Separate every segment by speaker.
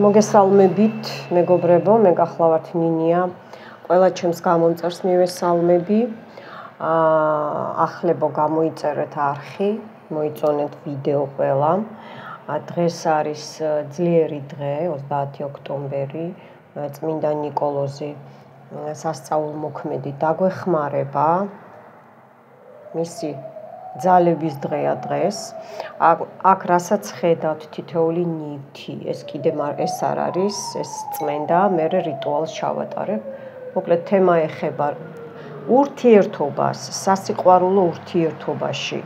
Speaker 1: მოგესალმებით, მეგობრებო, მე გახლავართ ნინია. ყველა ჩემს გამომწერს მივესალმები. ახლებო გამოიწერეთ არხი, მოიწონეთ ვიდეო ყველა. დღეს არის ძლიერი დღე, 30 ოქტომბერი, წმინდა ნიკოლოზი სასწაულმოქმედი დაგვეხმარება. მისი ძალების დღეა დღეს. აქ რასაც ხედავთ თითოეული ნივთი, ეს კიდე ეს არ არის, ეს წმენდა, მე რიტუალს ჩავატარებ. მოკლედ თემა ეხება ურთიერთობას, სასიყვარულო ურთიერთობაში.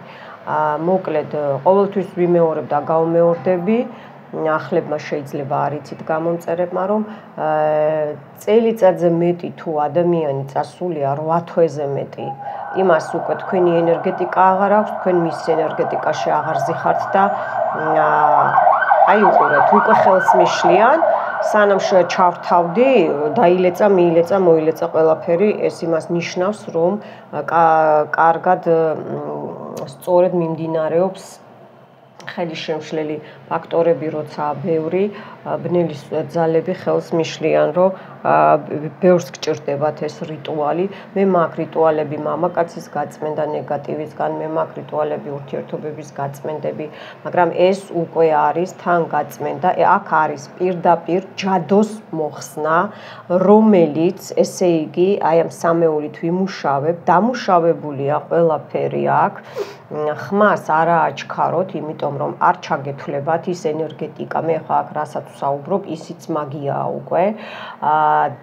Speaker 1: მოკლედ ყოველთვის ვიმეორებ და გავმეორდები, ახლებმა შეიძლება არ იცით გამომწერებმა, რომ წელიწადზე მეტი თუ ადამიანი წასულია 8 თვეზე მეტი, იმას უკვე თქვენი ენერგეტიკა აღარ აქვს, თქვენ მის ენერგეტიკაში აღარ ზიხართ და აი უყურეთ, უკვე ხელს მიშლიან, სანამ ჩავთავდი, დაილეწა, მიილეწა, მოილეწა ყველაფერი, ეს იმას ნიშნავს, რომ კარგად სწორედ მიმდინარეობს ხელისშემშლელი ფაქტორები, როცა ბევრი ბნელის ძალები ხელს მიშლიან, რომ ბევრს გჭირდებათ ეს რიტუალი. მე მაქვს რიტუალები მამაკაცის გაწმენდა ნეგატივისგან, მე მაქვს რიტუალები ურთიერთობების გაწმენდები, მაგრამ ეს უკვე არის თან გაწმენდა. აქ არის პირდაპირ ჯადოს მოხსნა, რომელიც, ესე იგი, აი ამ სამეულით ვიმუშავებ, დამუშავებულია ყველაფერი აქ. ხმას არა აჩქაროთ, იმიტომ რომ არ ჩაგეთვლებათ ის ენერგეტიკა, მე ხა აქ რასაც ვსაუბრობ, ისიც მაგიაა უკვე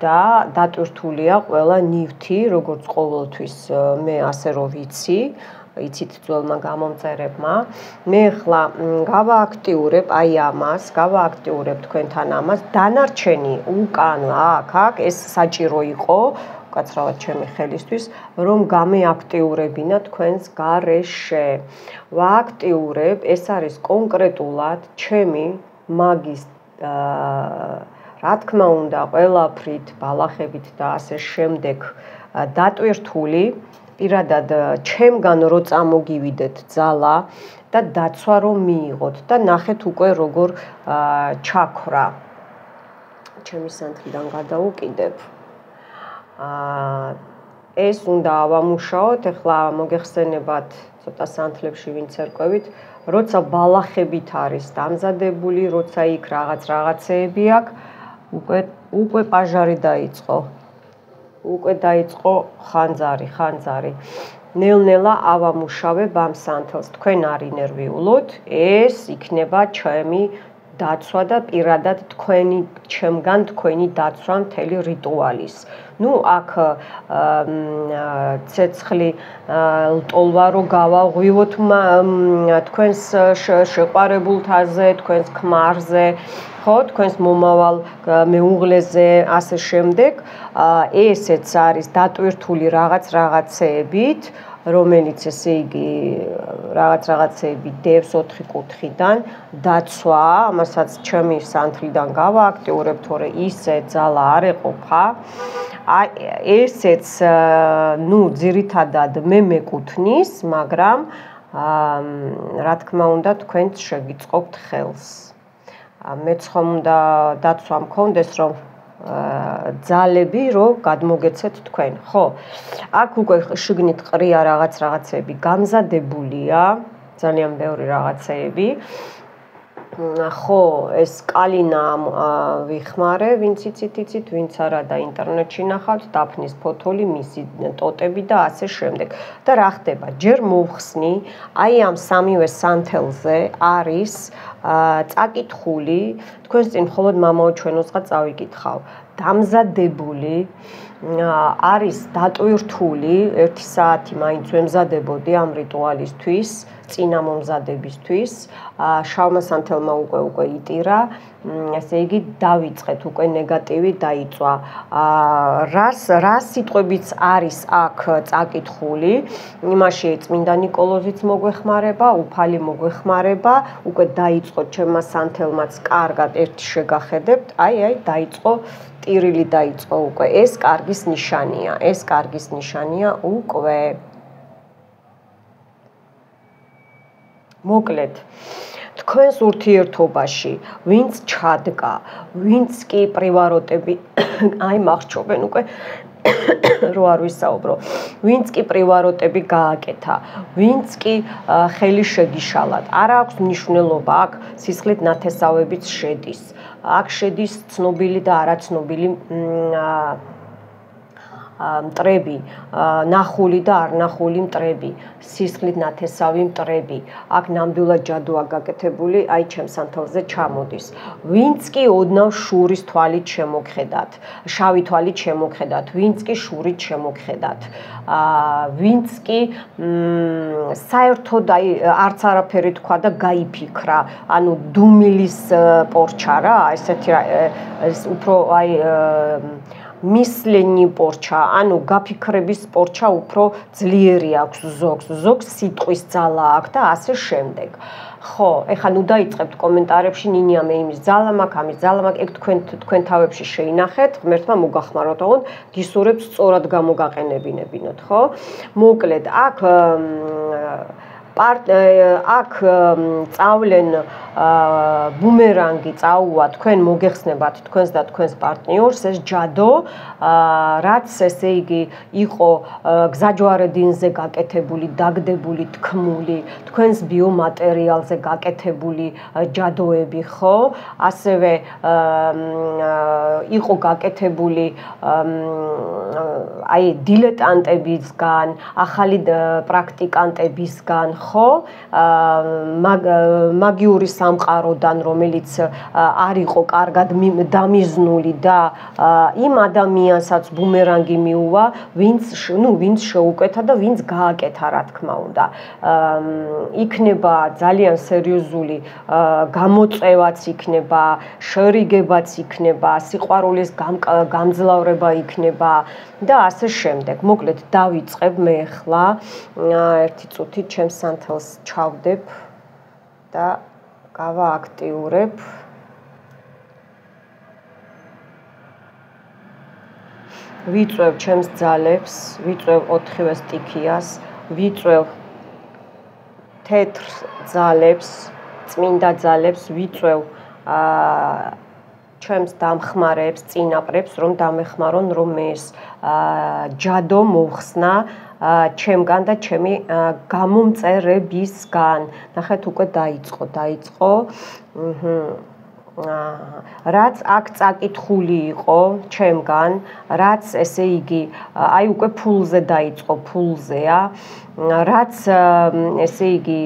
Speaker 1: და დატვირთულია ყველა ნივთი, როგორც ყოველთვის მე ასე რომ ვიცი, იცით ძველმა გამომწერებმა. მე ხლა გავააქტიურებ აი ამას, გავააქტიურებ თქვენთან ამას, დანარჩენი უკან აქ ეს საჭირო იყო უკაცრავად ჩემი ხელისთვის, რომ გამეაქტიურებინა თქვენს გარეშე. ვააქტიურებ, ეს არის კონკრეტულად ჩემი მაგის რა თქმა უნდა, ყველაფრით, ბალახებით და ასე შემდეგ დატვირთული, პირადად ჩემგან რო წამოგივიდეთ ძალა და დაცვა რომ მიიღოთ და ნახეთ უკვე როგორ ჩაქრა. ჩემი სანთლიდან გადავუკიდებ. ეს უნდა ავამუშაოთ, ეხლა მოგეხსენებათ ცოტა სანთლებში ვინც ერკვევით, როცა ბალახებით არის დამზადებული, როცა იქ რაღაცეები აქვს, უკვე პაჟარი დაიწყო. უკვე დაიწყო ხანძარი. ნელ-ნელა ავამუშავებ ამ სანთელს. თქვენ არ ინერვიულოთ, ეს იქნება ჩემი დაცვა და პირადად ჩემგან თქვენი დაცვა მთელი რიტუალის. ნუ აქ ცეცხლი ლტოლვა რო გავაღვივოთ თქვენს შეყვარებულთაზე, თქვენს ქმარზე, ხო, თქვენს მომავალ მეუღლეზე, ასე შემდეგ, ესეც არის დატვირთული რაღაცეებით, რომელიც ესე იგი რაღაცეები დევს 4 კუთხიდან, დაცვა, ამასაც ჩემი სანთლიდან გავააქტიურებ, თორე ისე ძალა არ ეყოფა. ესეც, ნუ ძირითადად მე მეკუთვნის, მაგრამ რა თქმა უნდა, თქვენც შეგიწყობთ ხელს. მეც ხომ უნდა დაცვა მქონდეს, რომ ძალები რო გადმოგეცეთ თქვენ, ხო? აქ უკვე შიგნით ყრია რაღაცეები გამზადებულია, ძალიან ბევრი რაღაცეები. ხო, ეს კალინა ვიხმარე, ვინც იცით, ვინც არა და ინტერნეტში ნახავთ, დაფნის ფოთოლი, მისი ტოტები და ასე შემდეგ. და რა ხდება? ჯერ მოვხსნი, აი ამ სამივე სანთელზე არის წაკითხული, თქვენს წინ მხოლოდ მამაო ჩვენოსღა წავიკითხავ. დამზადებული არის დატვირთული 1 საათი მაინც ვემზადებოდი ამ რიტუალისთვის, წინა მომზადებისთვის, შავმა სანთელმა უკვე იტირა, ესე იგი დავიწყეთ, უკვე ნეგატივი დაიწვა. რა სიტყვებიც არის აქ წაკითხული, იმაში წმინდა ნიკოლოზიც მოგვეხმარება, უფალი მოგვეხმარება, უკვე დაიწყო ჩემმა სანთელმაც კარგად ერთი შეგახედებთ, აი დაიწყო ტირილი დაიწყო უკვე, ეს კარგის ნიშანია უკვე. მოკლედ, თქვენს ურთიერთობაში ვინც ჩადგა, ვინც კი პრივაროტები აი მახჩობენ უკვე რო არ ვისაუბრო, ვინც კი პრივაროტები გააკეთა, ვინც კი ხელი შეგიშალათ, არ აქვს მნიშვნელობა, აქ სისხლით ნათესავებიც შედის. აქ შედის ცნობილი და არაცნობილი მტრები, ნახული და არნახული მტრები, სისხლით ნათესავი მტრები. აქ ნამდვილად ჯადოა გაკეთებული, აი ჩემს სანთელზე ჩამოდის. ვინც კი ოდნავ შურის თვალით შემოგხედათ, შავი თვალით შემოგხედათ, ვინც კი შურით შემოგხედათ. ვინც კი საერთოდ აი არც არაფერი თქვა და გაიფიქრა, ანუ დუმილის პორჩა რა, ესეთი უფრო აი მისლენი პორჩა, ანუ გაფიქრების პორჩა უფრო ძლიერი აქვს ზოგს სიტყვის ძალა აქვს და ასე შემდეგ. ხო, ეხლა ნუ დაიწყებთ კომენტარებში ნინია მე იმის ძალა მაქვს, ამის ძალა მაქვს, ეგ თქვენ თავებში შეინახეთ, ღმერთმა მოგახმაროთ, ოღონდ გისურვებთ სწორად გამოგაყენებინებინოთ, ხო? მოკლედ, აქ წავლენ ბუმერანგი წაუვა თქვენ მოგეხსნებათ თქვენს და თქვენს პარტნიორს ეს ჯადო რაც ესე იგი იყო გზაჯვარედინზე გაკეთებული, დაგდებული, თქმული, თქვენს ბიომატერიალზე გაკეთებული ჯადოები, ხო? ასევე იყო გაკეთებული აი დილეტანტებისგან, ახალი პრაქტიკანტებისგან, ხო? მაგიური სამყაროდან, რომელიც არ იყო კარგად დამიზნული და იმ ადამიანსაც ბუმერანგი მიუვა, ვინც შეუკეთა და ვინც გააკეთა, რა თქმა უნდა. იქნება ძალიან სერიოზული გამოწევაც იქნება, შერიგებაც იქნება, სიყვარულის გამძლავრება იქნება და ასე შემდეგ. მოკლედ დავიწყებ მე ახლა ერთი წუთით ჩემს სანთელს ჩავდებ და გავააქტიურებ. ვიწევ ჩემს ძალებს, ვიწევ 4-ვე სტიქიას, ვიწევ თეთრ ძალებს, წმინდა ძალებს, ვიწევ ჩემს დამხმარებს, წინაპრებს, რომ დამეხმარონ, რომ ეს ჯადო მოვხსნა ჩემგან და ჩემი გამომწერებისგან. ნახეთ, უკვე დაიწყო. რაც აქ წაკითხული იყო ჩემგან, რაც ესე იგი, აი უკვე ფულზე დაიწყო, ფულზეა, რაც ესე იგი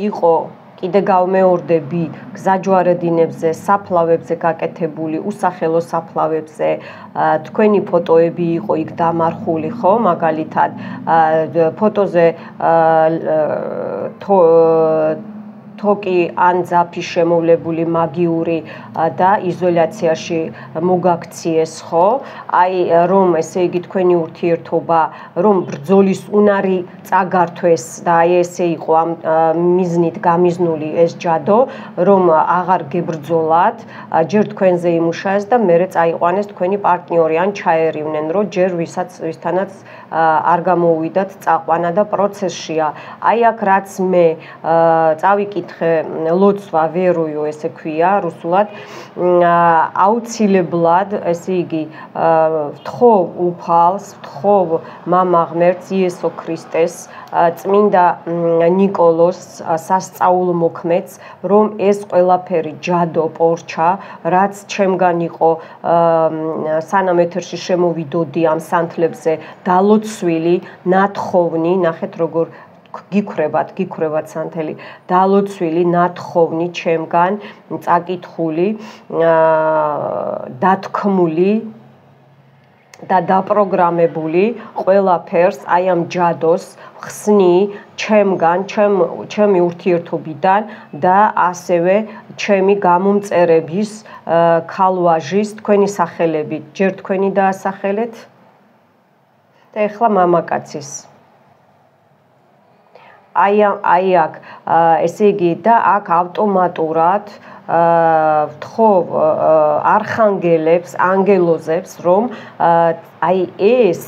Speaker 1: იყო კიდე გავმეორდები გზაჯვარედინებზე, საფლავებზე გაკეთებული, უსახელო საფლავებზე, თქვენი ფოტოები იყო იქ დამარხული, ხო, მაგალითად, ფოტოზე თოკი ან ძაფი შემოვლებული მაგიური და იზოლაციაში მოგაქციეს, ხო? აი, რომ ესე იგი თქვენი ურთიერთობა, რომ ბრძოლის უნარი წაგართვეს და აი ესე იყო ამ მიზნით გამიზნული ეს ჯადო, რომ აღარ გებრძოლათ, ჯერ თქვენზე იმუშაეს და მერე წაიყვანეს თქვენი პარტნიორი, ან ჩაერივნენ, რომ ჯერ ვისთანაც არ გამოუვიდათ წაყვანა და პროცესშია. აი აქ რაც მე წავიკითხე ლოცვა ვერუიო ესე ქვია რუსულად, აუცილებლად ესე იგი ვთხოვ უფალს, ვთხოვ მამა ღმერთს იესო ქრისტეს, წმინდა ნიკოლოს სასწაულმოქმედს, რომ ეს ყველაფერი ჯადო პორჩა, რაც ჩემგან იყო სანამ ეთერში შემოვიდოდი ამ სანთლებზე, დალოცვილი, ნათხოვნი, ნახეთ როგორ გიქვრებათ სანთელი, დალოცვილი, ნათხოვნი ჩემგან, წაკითხული, დათქმული და დაპროგრამებული ყველაფერს აი ამ ჯადოს ხსნი ჩემგან, ჩემი ურთიერთობიდან და ასევე ჩემი გამომწერების ქალვაჟის თქვენი სახელებით. ჯერ თქვენი დაასახელეთ და ეხლა მამაკაცის. აი აქ ესე იგი და აქ ავტომატურად ვთხოვ არხანგელებს, ანგელოზებს, რომ აი ეს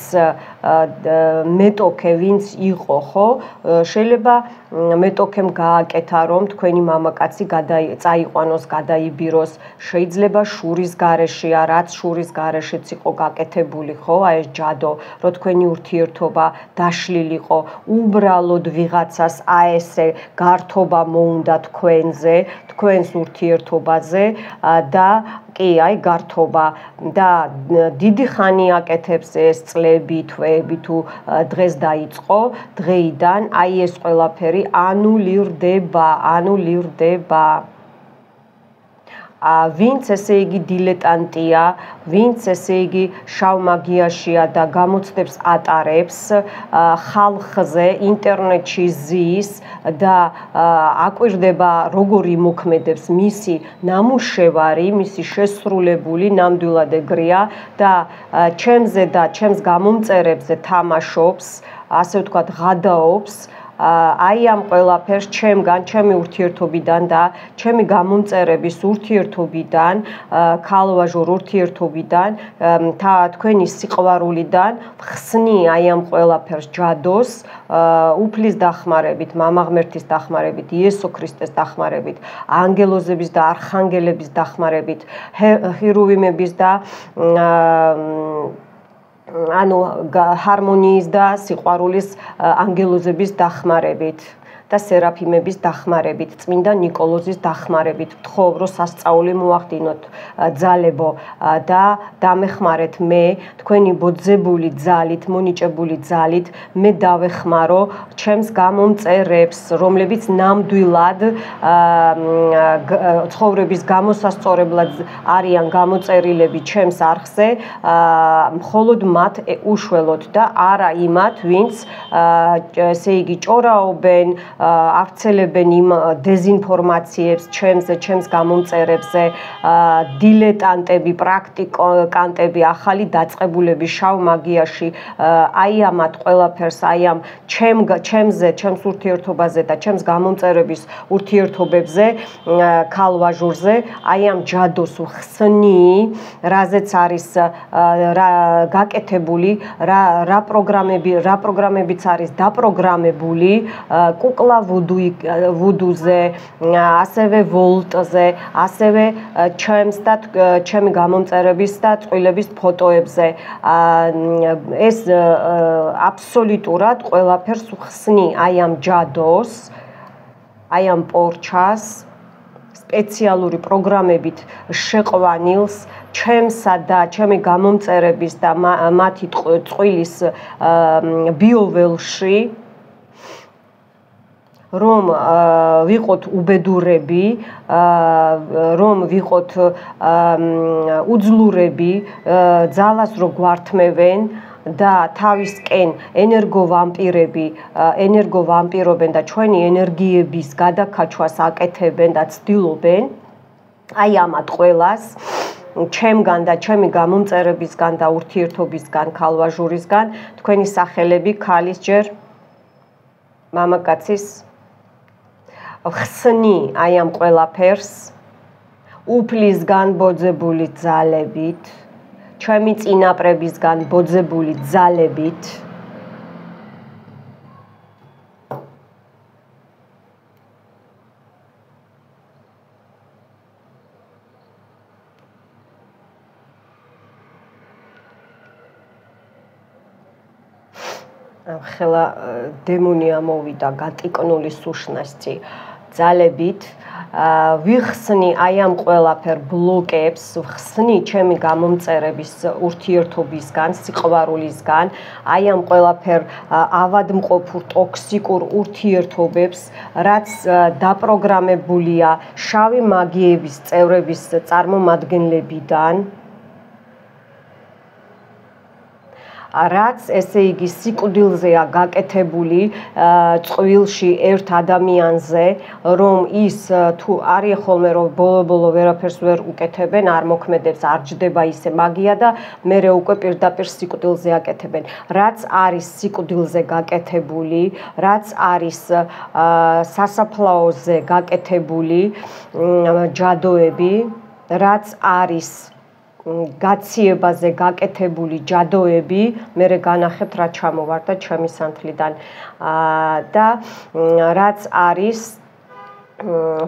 Speaker 1: მეტოქე ვინც იყო, ხო? შეიძლება მეტოქემ გააკეთა, რომ თქვენი მამაკაცი წაიყვანოს, გადაიბიროს, შეიძლება შურის გარეშეა, რაც შურის გარეშეც იყო გაკეთებული, ხო? აი ეს ჯადო, რომ თქვენი ურთიერთობა დაშლილიყო, უბრალოდ ვიღაცას აი ესე გართობა მოუნდა თქვენზე, თქვენს ურთიერთობაზე და კი, აი გართობა და დიდი ხანი აკეთებს ეს წლები, თვეები თუ დღეს დაიწყო, დღეიდან აი ეს ყველაფერი ანულირდება. ვინც ესე იგი დილეტანტია, ვინც ესე იგი შავ მაგიაშია და გამოცდებს ატარებს ხალხზე, ინტერნეტში ზის და აკვირდება როგორ იმოქმედებს მისი ნამუშევარი, მისი შესრულებული ნამდვილად ეგრეა და ჩემზე და ჩემს გამომწერებზე თამაშობს, ასე ვთქვათ, ღადაობს აი ამ ყველაფერს ჩემგან, ჩემი ურთიერთობიდან და ჩემი გამომწერების ურთიერთობიდან, ქალვაჟურ ურთიერთობიდან, თქვენი სიყვარულიდან ხსნი აი ამ ყველაფერს ჯადოს, უფლის დახმარებით, მამա ღმერთის დახმარებით, იესო ქრისტეს დახმარებით, ანგელოზების და არხანგელების დახმარებით, ჰერუვიმების და ანუ ჰარმონიის და სიყვარულის ანგელოზების დახმარებით და სერაფიმების დახმარებით, წმინდა ნიკოლოზის დახმარებით, ვთხოვ, რომ სასწაული მოახდინოთ ძალებო და დამეხმარეთ მე, თქვენი ბოძებული ძალით, მონიჭებული ძალით, მე დავეხმარო ჩემს გამომწერებს, რომლებიც ნამდვილად ცხოვრების გამოსასწორებლად არიან გამოწერილები ჩემს არხზე, მხოლოდ მათ უშველოთ და არა იმათ, ვინც ესე იგი ჭორაობენ, აღწელებენ იმ დეზინფორმაციებს ჩემს გამომწერებზე, დილეტანტები, პრაქტიკანტები, ახალი დაწყებულები შავ მაგიაში, აი ამათ ყველაფერს, აი ამ ჩემს ურთიერთობაზე და ჩემს გამომწერების ურთიერთობებზე, ქალვაჟურზე, აი ამ ჯადოს ხსნი, რაზეც არის გაკეთებული, რა პროგრამებიც არის დაპროგრამებული, კუკლა ვუდუზე, ასევე ვოლტზე, ასევე ჩემს და ჩემი გამომწერების და წყვილების ფოტოებზე. ეს აბსოლუტურად ყველაფერს ხსნი აი ამ ჯადოს, აი ამ პორჩას, სპეციალური პროგრამებით შეყვანილს, ჩემსა და ჩემი გამომწერების და მათი წყვილის ბიოველში, რომ ვიყოთ უბედურები, რომ ვიყოთ უძლურები, ძალას რო გვართმევენ და თავისკენ ენერგოვამპირობენ და ჩვენი ენერგიების გადაკაჩვას აკეთებენ და ცდილობენ, აი ამათ ყველას ჩემგან და ჩემი გამომწერებისგან და ურთიერთობისგან, ქალვაჟურისგან, თქვენი სახელები ქალის ჯერ მამაკაცის ხსნი აი ამ ყველაფერს უფლისგან ბოძებული ძალებით, ჩემი წინაპრებისგან ბოძებული ძალებით ხელა დემონი ამოვიდა გატიკნული სუშნასწი ძალებით ვიხსნი აი ამ ყველაფერ ბლოკებს, ვხსნი ჩემი გამომწერების ურთიერთობისგან, სიყვარულისგან, აი ამ ყველაფერ ავადმყოფურ ტოქსიკურ ურთიერთობებს, რაც დაპროგრამებულია შავი მაგიების წევრების წარმომადგენლებიდან, რაც ესე იგი სიკვდილზეა გაკეთებული წყვილში ერთ ადამიანზე, რომ ის თუ არის ხოლმე რომ ბოლო ვერაფერს ვერ უკეთებენ, არ მოქმედებს, არ ჯდება ისე მაგია და მერე უკვე პირდაპირ სიკვდილზე აკეთებენ. რაც არის სიკვდილზე გაკეთებული, რაც არის სასაფლაოზე გაკეთებული ჯადოები, რაც არის გაციებაზე გაკეთებული ჯადოები მე განახებთ რა ჩამოვარდა ჩემი სანთლიდან და რაც არის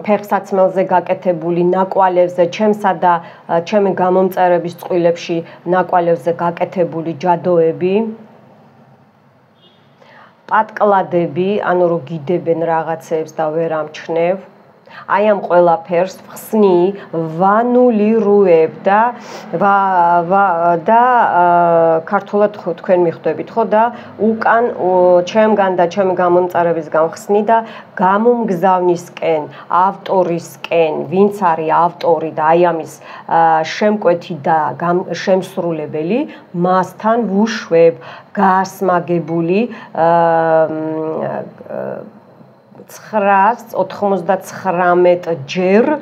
Speaker 1: ფეხსაცმელზე გაკეთებული ნაკვალევზე ჩემსა და ჩემი გამომწერების წყვილებში ნაკვალევზე გაკეთებული ჯადოები პატკლადები ანუ რო გიდებენ რაღაცებს და ვერ ამჩნევ აი ამ ყველაფერს ხსნი ვანულირუებ და ქართულად თქვენ მიხვდებით ხო და უკან ჩემგან და ჩემი გამომწერებისგან ხსნი და გამომგზავნისკენ ავტორისკენ ვინც არის ავტორი და აი ამის შემკვეთი და შემსრულებელი მასთან ვუშვებ გასმაგებული 999 ჯერ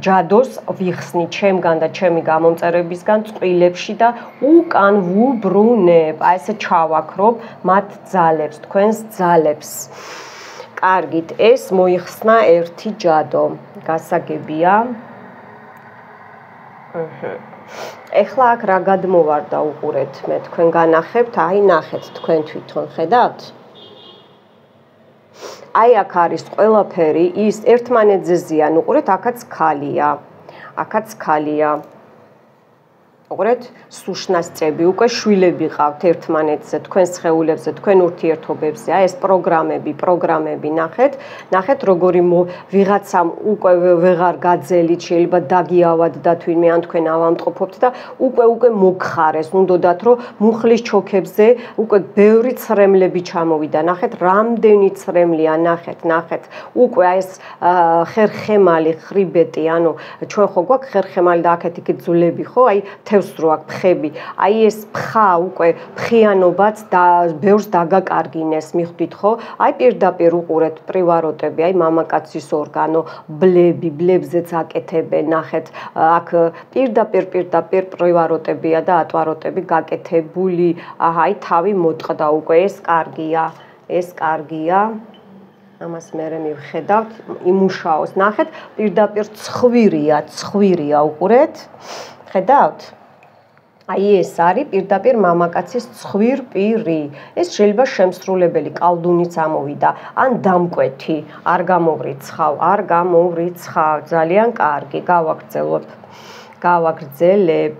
Speaker 1: ჯადოს ვიხსნი ჩემგან და ჩემი გამომწერებისგან წყვილებში და უკან ვუბრუნებ აი ესე ჩავაქრობ მათ ძალებს თქვენს ძალებს კარგით ეს მოიხსნა ერთი ჯადო გასაგებია ეხლა აქ რა გადმოვარდა უყურეთ მე თქვენ განახებთ აი ნახეთ თქვენ თვითონ ხედავთ აი აქ არის ყველაფერი ის ერთმანეთზე ზიან უყურეთ აქაც ქალია უყურეთ სუშნასწები უკვე შვილები ყავთ ერთმანეთზე თქვენ სხეულებზე თქვენ ურთიერთობებზე აი ეს პროგრამები ნახეთ როგორი ვიღაცამ უკვე ვეღარ გაძელით შეიძლება დაგიავად და თვინმე ან თქვენ ავამტყოფობთ და უკვე მოგხარეს უნდათ რომ მუხლის ჩოქებზე უკვე ბევრი ცრემლები ჩამოვიდა ნახეთ რამდენი ცრემლია ნახეთ უკვე აი ეს ხერხემალი ხრიბეტი ანუ ჩვენ ხო გვაქვს ხერხემალი და აქეთ იქით ძვლები ხო აი რო აქ ფხები, აი ეს ფხა უკვე ფხიანობაც და ბევრს დაგაკარგინეს, მიხვდით ხო? აი პირდაპირ უყურეთ პრივაროტები, აი მამაკაცის ორგანო, ბლებზეც აკეთებენ, ნახეთ, აქ პირდაპირ პრივაროტებია და ატვაროტები გაკეთებული. აი თავი მოტყდა უკვე, ეს კარგია. ამას მერე მივხედავთ, იმუშაოს. ნახეთ, პირდაპირ ცხვირია უყურეთ. ხედავთ? აი ეს არის პირდაპირ მამაკაცის ცხვირპირი. ეს შეიძლება შემსრულებელი კალდუნიც ამოვიდა, ან დამკვეთი, არ გამოვრიცხავ. ძალიან კარგი, გავაგრძელებ.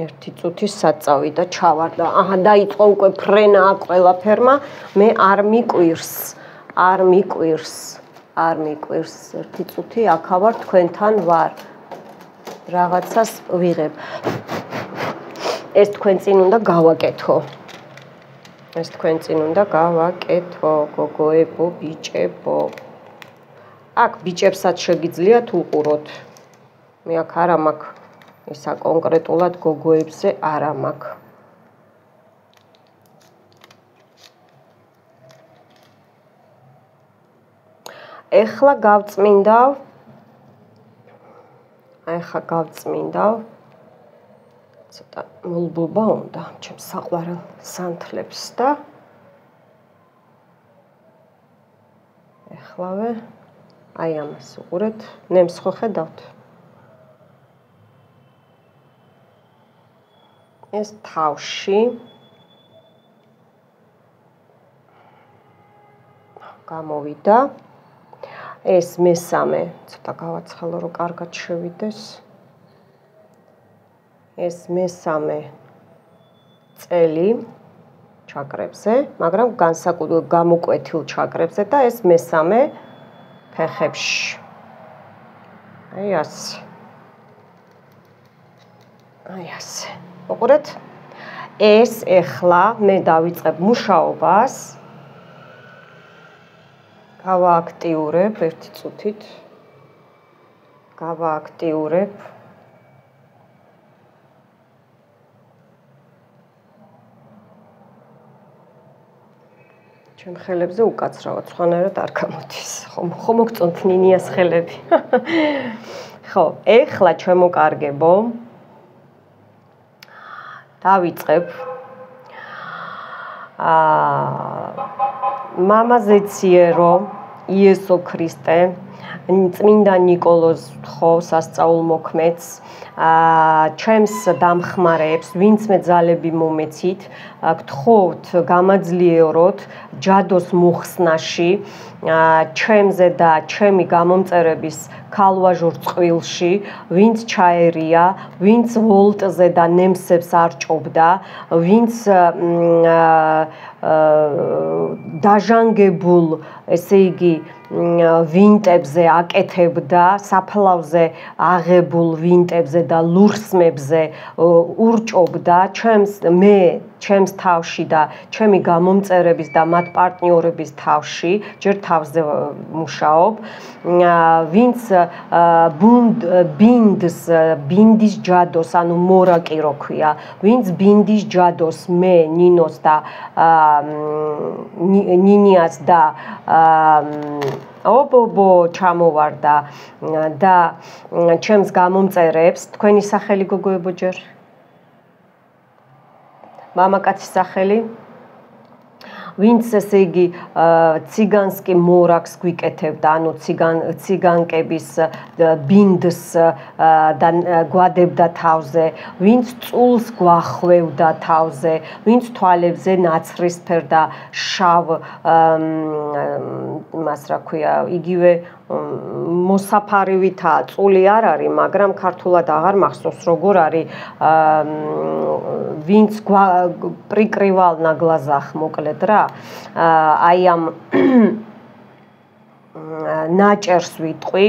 Speaker 1: ერთი წუთის საწავი და ჩავარდა. აჰა, დაიწყო უკვე ფრენა აქ ყველაფერმა, მე არ მიკვირს. ერთი წუთი აქა ვარ, თქვენთან ვარ. რაღაცას ვიღებ. ეს თქვენ წინ უნდა გავაკეთო. გოგოებო, ბიჭებო. აქ ბიჭებსაც შეგიძლიათ უყუროთ. მე აქ არა მაქვს ისა კონკრეტულად გოგოებზე არა მაქვს. ეხლა გავწმინდავ. ცოტა მოლბობა უნდა ჩემს საყვარელ სანთლებს და ეხლავე აი ამას უყურეთ, ნემს ხო ხედავთ? ეს თავში გამოვიდა. ეს მესამე, ცოტა გავაცხელო რომ კარგად შევიდეს. ეს მესამე წელი ჩაკრებზე, მაგრამ განსაკუთრებით გამოკვეთილ ჩაკრებზე და ეს მესამე ფეხებში. აი ასე. უყურეთ? ეს ეხლა მე დავიწყებ მუშაობას. გავააქტიურებ ერთი წუთით. ჩემ ხელებზე უკაცრავად, სხვანაირად არ გამოდის. ხო მოგწონთ ნინიას ხელები. ხო, ეხლა ჩემო კარგებო. დავიწყებ. მამაზეციერო იესო ქრისტე წმინდა ნიკოლოზ ხო სასწაულ მოქმედს ჩემს დამხმარებს ვინც მე ძალები მომეცით გთხოვთ გამაძლიეროთ ჯადოს მოხსნაში ჩემზე და ჩემი გამომწერების ქალვაჟურ წყვილში ვინც ჩაერია ვინც ვოლტზე და ნემსებს არ ჭობდა ვინც დაჟანგებულ ესე იგი ვინტებზე აკეთებდა საფლავზე აღებულ ვინტებზე და ლურსმებზე ურჭობდა ჩემს თავში და ჩემი გამომწერების და მათ პარტნიორების თავში ჯერ თავზე მუშაობ ვინც ბინდის ჯადოს ანუ მორაკი რო ქვია ვინც ბინდის ჯადოს მე ნინოს და ნინიას და ობობო ჩამოვარდა და ჩემს გამომწერებს თქვენი სახელი გოგოებო ჯერ მამაკაცის სახელი ვინც ესე იგი ციგანსკი მორაკს გვიკეთებდა ანუ ციგანკების ბინდს და გვადებდა თავზე ვინც წულს გვახვევდა თავზე ვინც თვალებზე ნაცრისფერ და შავ მას რა ქვია იგივე მოსაფარივითაა წული არ არის მაგრამ ქართულად აღარ მახსოვს როგორ არის ვინც პრიკრივალ ნაგლაზახ მოკლედ რა აი ამ ნაჭერს ვიტყვი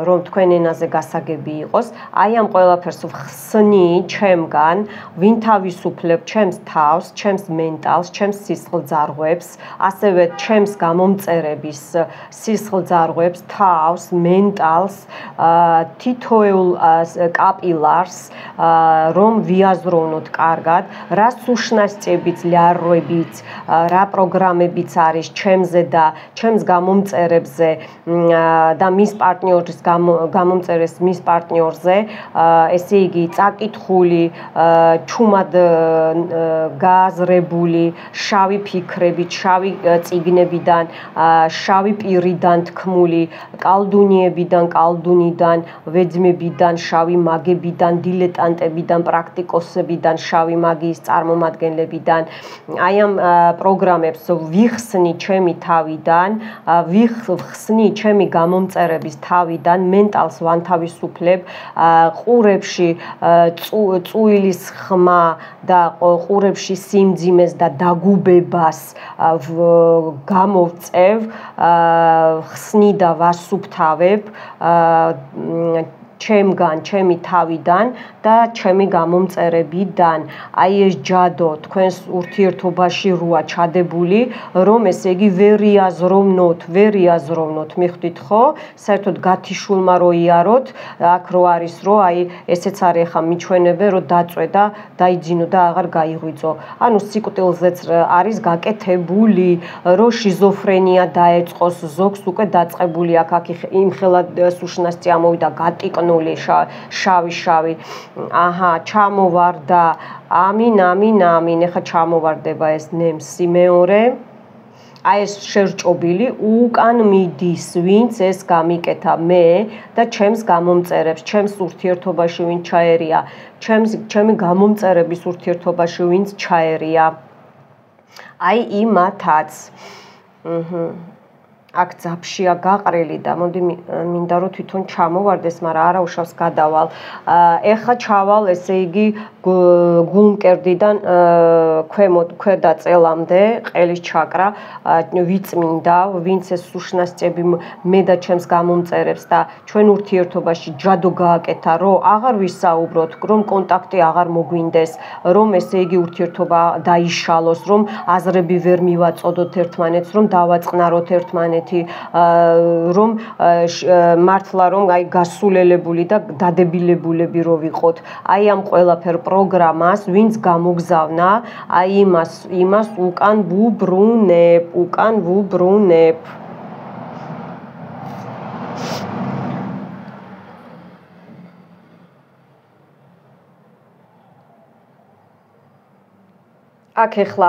Speaker 1: რომ თქვენ ენაზე გასაგები იყოს აი ამ ყველაფერს ხსნი ჩემგან ვინ თავისუფლებ ჩემს თავს ჩემს მენტალს ჩემს სისხლძარღვებს ასევე ჩემს გამომწერების სისხლძარღვებს თავს მენტალს თითოეულ კაპილარს რომ ვიაზროვნოთ კარგად რა სუშნასწებიც ლიარვებიც რა პროგრამებიც არის ჩემზე და ჩემს გამომწერებზე და მის პარტნიორის გამომწერეს მის პარტნიორზე ესე იგი წაკითხული ჩუმად გააზრებული შავი ფიქრებით შავი წიგნებიდან შავი პირიდან თქმული კალდუნიდან ვეძმებიდან შავი მაგებიდან დილეტანტებიდან პრაქტიკოსებიდან შავი მაგიის წარმომადგენლებიდან აი ამ პროგრამებს ვიხსნი ჩემი თავიდან ვიხსნი ჩემი გამომწერების თავიდან მენტალს ვანთავისუფლებ ყურებში წუილის ხმა და ყურებში სიმძიმეს და დაგუბებას გამოვწევ ხსნი და ვასუფთავებ ჩემგან, ჩემი თავიდან და ჩემი გამომწერებიდან. აი ეს ჯადო თქვენს ურთიერთობაში როა ჩადებული, რომ ესე იგი ვერ იაზროვნოთ, მიხვდით ხო? საერთოდ გათიშულმა რო იაროთ, აქ რო არის რო აი ესეც არის ახლა მიჩვენებე რომ დაწვედა, დაიძინო და აღარ გაიღვიძო. ანუ სიკვდილზეც არის გაკეთებული, რომ შიზოფრენია დაეწყოს, ზოგს უკვე დაწყებული აქ იმხელა სუშნას წამოვიდა გატიკნო შავი აჰა ჩამოვარდა ამინ ეხა ჩამოვარდება ეს ნემსი მეორე აი ეს შერჭობილი უკან მიდის ვინც ეს გამიკეთა მე და ჩემს გამომწერებს ჩემს ურთიერთობაში ვინც ჩაერია ჩემი გამომწერების ურთიერთობაში ვინც ჩაერია აი იმათაც აქ ძაფშია გაყრილი და მოდი მინდა რომ თვითონ ჩამოვარდეს, მაგრამ არა უშავს გადავალ. ეხა ჩავალ, ესე იგი გულმკერდიდან ქვედა წელამდე, ყელის ჩაკრა ვიწმინდა, ვინც ეს სუშნასწები მე და ჩემს გამომწერებს და ჩვენ ურთიერთობაში ჯადო გააკეთა, რომ აღარ ვისაუბროთ, რომ კონტაქტი აღარ მოგვინდეს, რომ ესე იგი ურთიერთობა დაიშალოს, რომ აზრები ვერ მივაწოდოთ ერთმანეთს, რომ დავაწყნაროთ ერთმანეთს რომ მართლა რომ აი გასულელებული და დადებილებულები რო ვიყოთ აი ამ ყველაფერ პროგრამას ვინც გამოგზავნა აი იმას უკან ვუბრუნებ აქ ეხლა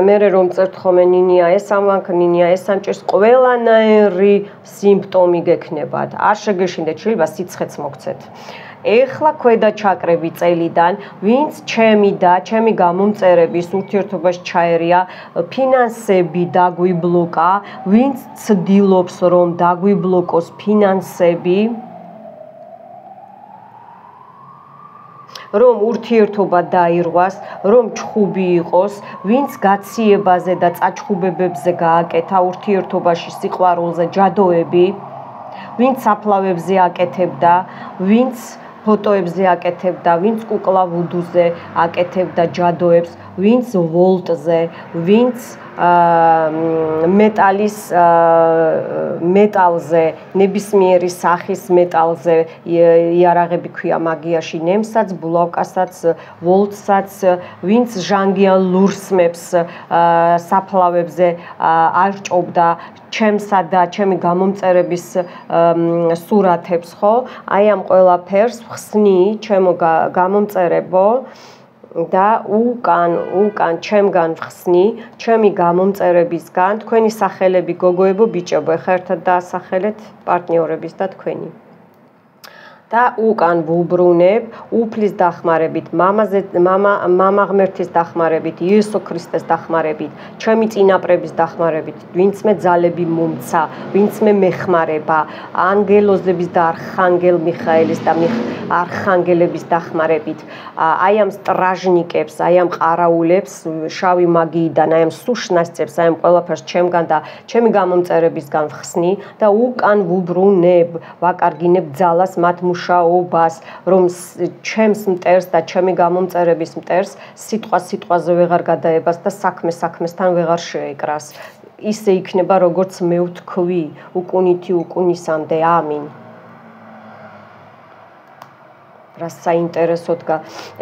Speaker 1: მე რომ წერთ ხოლმე ნინია ეს ამვანქ ნინია ეს ამჭირს ყველანაირი სიმპტომი გექნებათ არ შეგეშინდეთ შეიძლება სიცხეც მოგცეთ ეხლა ქვედა ჩაკრები წელიდან ვინც ჩემი და ჩემი გამომწერების ურთიერთობაში ჩაერია ფინანსები დაგვიბლოკა ვინც ცდილობს რომ დაგვიბლოკოს ფინანსები რომ ურთიერთობა დაირღვას, რომ ჩხუბი იყოს, ვინც გაციებაზე და წაჩხუბებებზე გააკეთა ურთიერთობაში სიყვარულზე ჯადოები, ვინც საფლავებზე აკეთებდა, ვინც ფოტოებზე აკეთებდა, ვინც კუკლა ვუდუზე აკეთებდა ჯადოებს, ვინც ვოლტზე, ვინც მეტალის მეტალზე, ნებისმიერი სახის მეტალზე იარაღები ქვია მაგიაში ნემსაც, ბულავკასაც, ვოლტსაც, ვინც ჟანგიან ლურსმებს საფლავებზე არ ჭობდა ჩემსა და ჩემი გამომწერების სურათებს, ხო? აი ამ ყველაფერს ხსნი ჩემო გამომწერებო და უკან ჩემგან ხსნი ჩემი გამომწერებისგან თქვენი სახელები გოგოებო ბიჭებო ეხლა ერთად დაასახელეთ პარტნიორების და თქვენი და უკან ვუბრუნებ უფლის დახმარებით მამა ღმერთის დახმარებით იესო ქრისტეს დახმარებით ჩემი წინაპრების დახმარებით ვინც მე ძალები მომცა ვინც მე მეხმარება ანგელოზების და არხანგელ მიხაელის და არხანგელების დახმარებით აი ამ სტრაჟნიკებს აი ამ ყარაულებს შავი მაგიიდან აი ამ სუშნასწებს აი ამ ყველაფერს ჩემგან და ჩემი გამომწერებისგან ვხსნი და უკან ვუბრუნებ ვაკარგინებ ძალას მათ მუშაობას რომ ჩემს მტერს და ჩემი გამომწერების მტერს სიტყვაზე ვეღარ გადაებას და საქმესთან ვეღარ შეეკრას ისე იქნება როგორც მე ვთქვი უკუნითი უკუნისამდე ამინ რა საინტერესოდ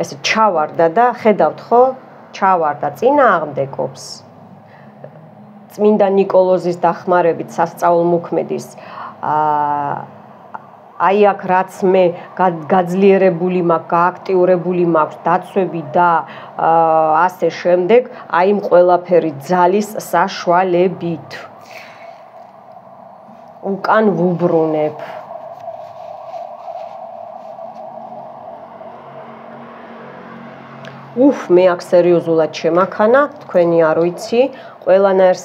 Speaker 1: ესე ჩავარდა და ხედავთ ხო ჩავარდა წინააღმდეგობს წმინდა ნიკოლოზის დახმარებით სასწაულმოქმედის აი აქ რაც მე გაძლიერებული მაქვს, გააქტიურებული მაქვს დაცვები და ასე შემდეგ, აი იმ ყველაფერი ძალის საშუალებით. უკან ვუბრუნებ. მე აქ სერიოზულად შემაქანა, თქვენი არ ვიცი. ყველანაირ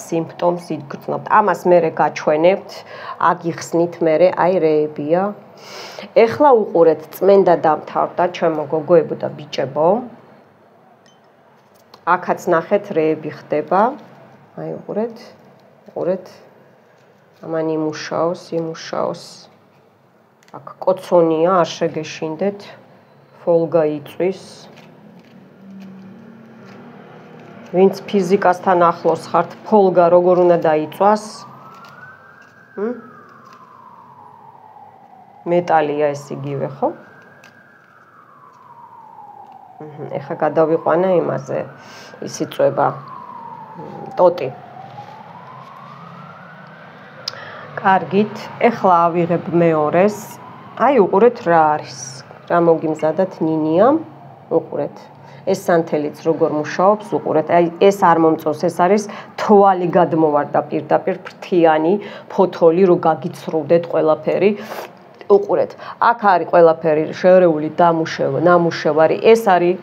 Speaker 1: სიმპტომს იგრძნობთ, ამას მერე გაჩვენებთ, აგიხსნით მერე, აი რეებია. ეხლა უყურეთ, წმენდა დამთავრდა, ჩემო გოგოებო და ბიჭებო. აქაც ნახეთ რეები ხდება. აი უყურეთ. ამან იმუშაოს. აქ კოცონია, არ შეგეშინდეთ. ფოლგა იწვის. ვინც ფიზიკასთან ახლოს ხართ, ფოლგა როგორ უნდა დაიწვას? მეტალია ეს იგივე, ხო? ეხლა გადავიყვანა იმაზე, ის იწვება ტოტი. კარგით, ეხლა ავიღებ მეორეს. აი უყურეთ რა არის. რა მოგიმზადათ ნინიამ, უყურეთ. ეს სანთელიც როგორ მუშაობს, უყურეთ, აი ეს არ მომწონს, ეს არის თვალი გადმოვარდა პირდაპირ ფრთიანი ფოთოლი, რომ გაგიცრუდეთ ყველაფერი. უყურეთ, აქ არის ყველაფერი შერეული ნამუშევარი, ეს არის